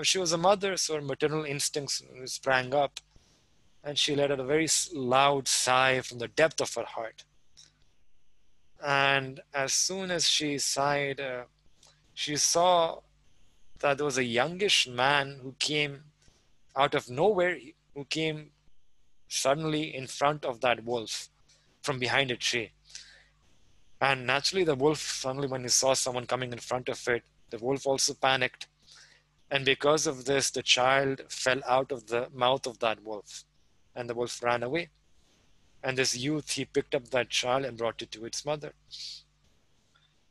she was a mother, so her maternal instincts sprang up, and she let out a very loud sigh from the depth of her heart. And as soon as she sighed, she saw that there was a youngish man who came out of nowhere, who came suddenly in front of that wolf from behind a tree. And naturally, the wolf, suddenly when he saw someone coming in front of it, the wolf also panicked. And because of this, the child fell out of the mouth of that wolf, and the wolf ran away. And this youth, he picked up that child and brought it to its mother.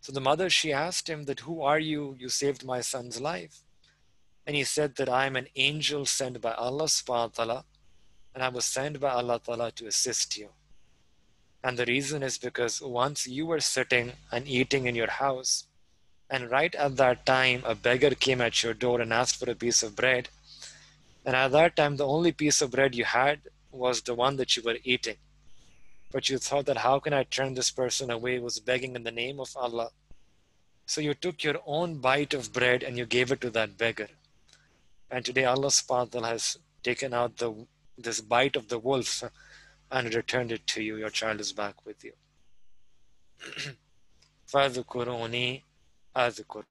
So the mother, she asked him that, who are you? You saved my son's life. And he said that I am an angel sent by Allah subhanahu wa ta'ala, and I was sent by Allah ta'ala to assist you. And the reason is because once you were sitting and eating in your house, And right at that time, a beggar came at your door and asked for a piece of bread. And at that time, the only piece of bread you had was the one that you were eating. But you thought that how can I turn this person away who was begging in the name of Allah? So you took your own bite of bread and you gave it to that beggar. And today Allah subhanahu wa ta'ala has taken out this bite of the wolf and returned it to you. Your child is back with you. فَاذْكُرُونِي أَذْكُرُكُمْ.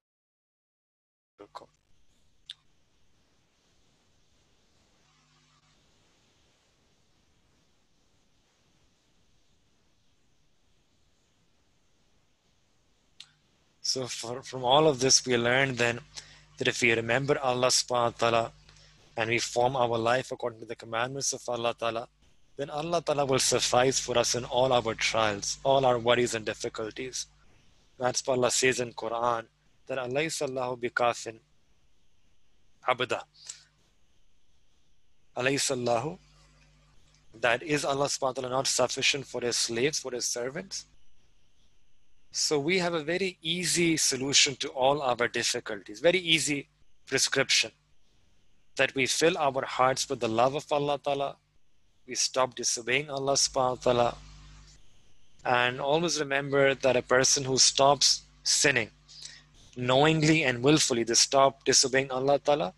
So from all of this, we learned then that if we remember Allah subhanahu wa ta'ala and we form our life according to the commandments of Allah ta'ala, then Allah ta'ala will suffice for us in all our trials, all our worries and difficulties. That's what Allah says in Quran, that alaysa Allahu bikafin abda. Alaysa Allahu, that is Allah subhanahu wa ta'ala not sufficient for his slaves, for his servants? So we have a very easy solution to all our difficulties, very easy prescription, that we fill our hearts with the love of Allah ta'ala, we stop disobeying Allah subhanahu wa ta'ala, and always remember that a person who stops sinning knowingly and willfully, they stop disobeying Allah ta'ala,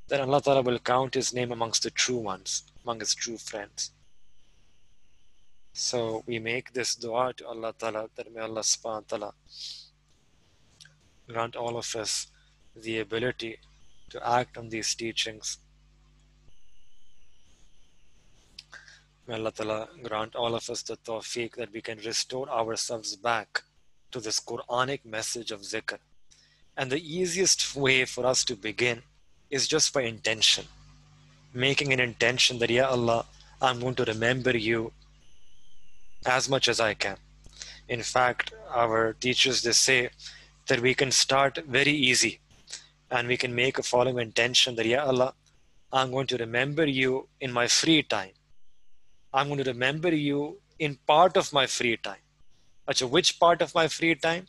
then Allah ta'ala will count his name amongst the true ones, among his true friends. So we make this dua to Allah ta'ala, that may Allah subhanahu wa ta'ala grant all of us the ability to act on these teachings. May Allah ta'ala grant all of us the tawfiq that we can restore ourselves back to this Quranic message of zikr. And the easiest way for us to begin is just by intention. Making an intention that, Ya Allah, I'm going to remember you as much as I can. In fact, our teachers, they say that we can start very easy and we can make a following intention that, Ya Allah, I'm going to remember you in my free time. I'm going to remember you in part of my free time. Achha, which part of my free time?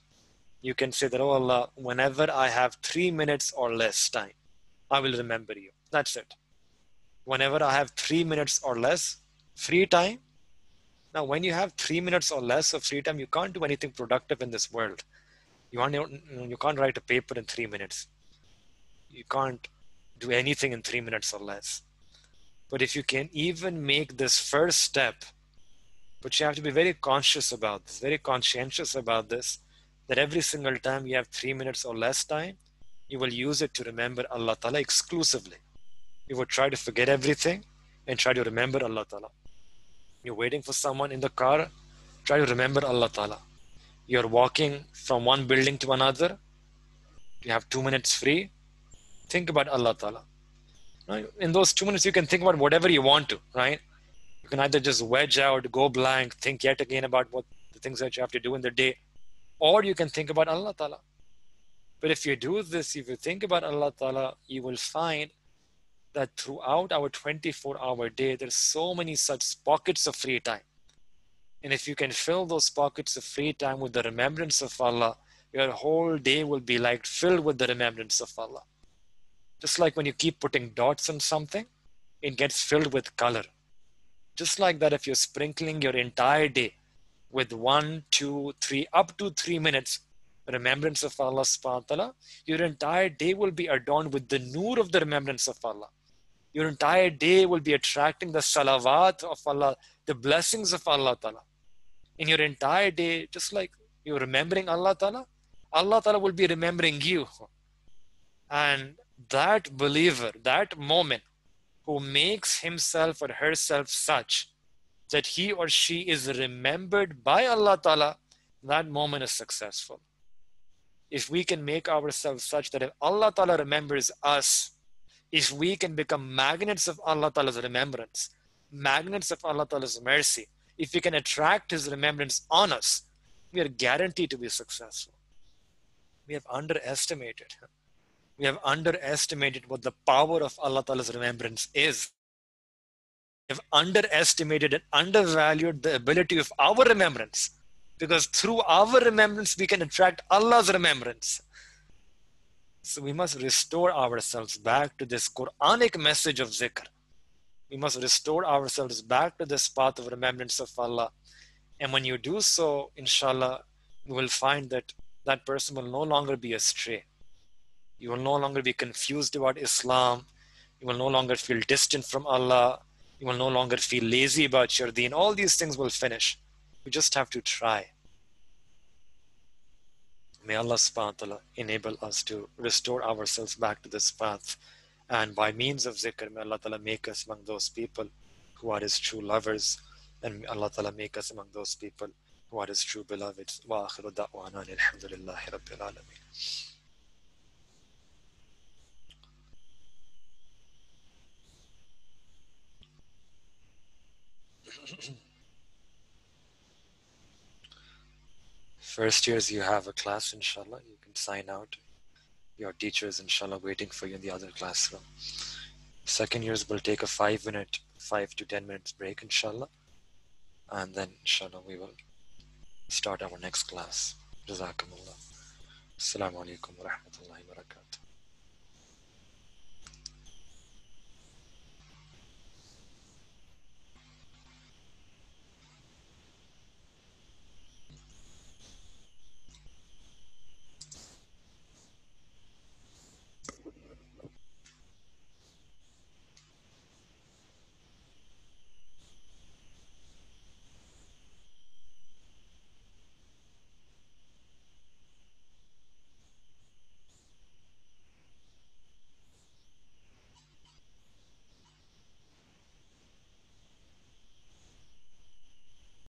You can say that, oh Allah, whenever I have 3 minutes or less time, I will remember you. That's it. Whenever I have 3 minutes or less free time. Now, when you have 3 minutes or less of free time, you can't do anything productive in this world. You can't write a paper in 3 minutes. You can't do anything in 3 minutes or less. But if you can even make this first step, but you have to be very conscious about this, very conscientious about this, that every single time you have 3 minutes or less time, you will use it to remember Allah Ta'ala exclusively. You will try to forget everything and try to remember Allah Ta'ala. You're waiting for someone in the car, try to remember Allah Ta'ala. You're walking from one building to another, you have 2 minutes free, think about Allah Ta'ala. In those 2 minutes, you can think about whatever you want to, right? You can either just wedge out, go blank, think yet again about what the things that you have to do in the day, or you can think about Allah Ta'ala. But if you do this, if you think about Allah Ta'ala, you will find that throughout our 24-hour day, there's so many such pockets of free time. And if you can fill those pockets of free time with the remembrance of Allah, your whole day will be like filled with the remembrance of Allah. Just like when you keep putting dots on something, it gets filled with color. Just like that, if you're sprinkling your entire day with 1, 2, 3, up to 3 minutes remembrance of Allah subhanahu wa ta'ala, your entire day will be adorned with the noor of the remembrance of Allah. Your entire day will be attracting the salawat of Allah, the blessings of Allah Ta'ala. In your entire day, just like you're remembering Allah Ta'ala, Allah Ta'ala will be remembering you. And that believer, that moment, who makes himself or herself such that he or she is remembered by Allah Ta'ala, that moment is successful. If we can make ourselves such that if Allah Ta'ala remembers us, if we can become magnets of Allah Ta'ala's remembrance, magnets of Allah Ta'ala's mercy, if we can attract His remembrance on us, we are guaranteed to be successful. We have underestimated what the power of Allah Ta'ala's remembrance is. We have underestimated and undervalued the ability of our remembrance, because through our remembrance we can attract Allah's remembrance. So we must restore ourselves back to this Quranic message of zikr. We must restore ourselves back to this path of remembrance of Allah. And when you do so, inshallah, you will find that that person will no longer be astray. You will no longer be confused about Islam. You will no longer feel distant from Allah. You will no longer feel lazy about your deen. All these things will finish. You just have to try. May Allah subhanahu wa ta'ala enable us to restore ourselves back to this path. And by means of zikr, may Allah ta'ala make us among those people who are His true lovers. And may Allah ta'ala make us among those people who are His true beloveds. Wa akhiru da'wana alhamdulillahi rabbil alameen. First years, you have a class, inshallah. You can sign out. Your teacher is, inshallah, waiting for you in the other classroom. Second years will take a 5 to 10 minutes break, inshallah. And then, inshallah, we will start our next class. Jazakumullah. Assalamu alaikum wa rahmatullahi wa barakatuh.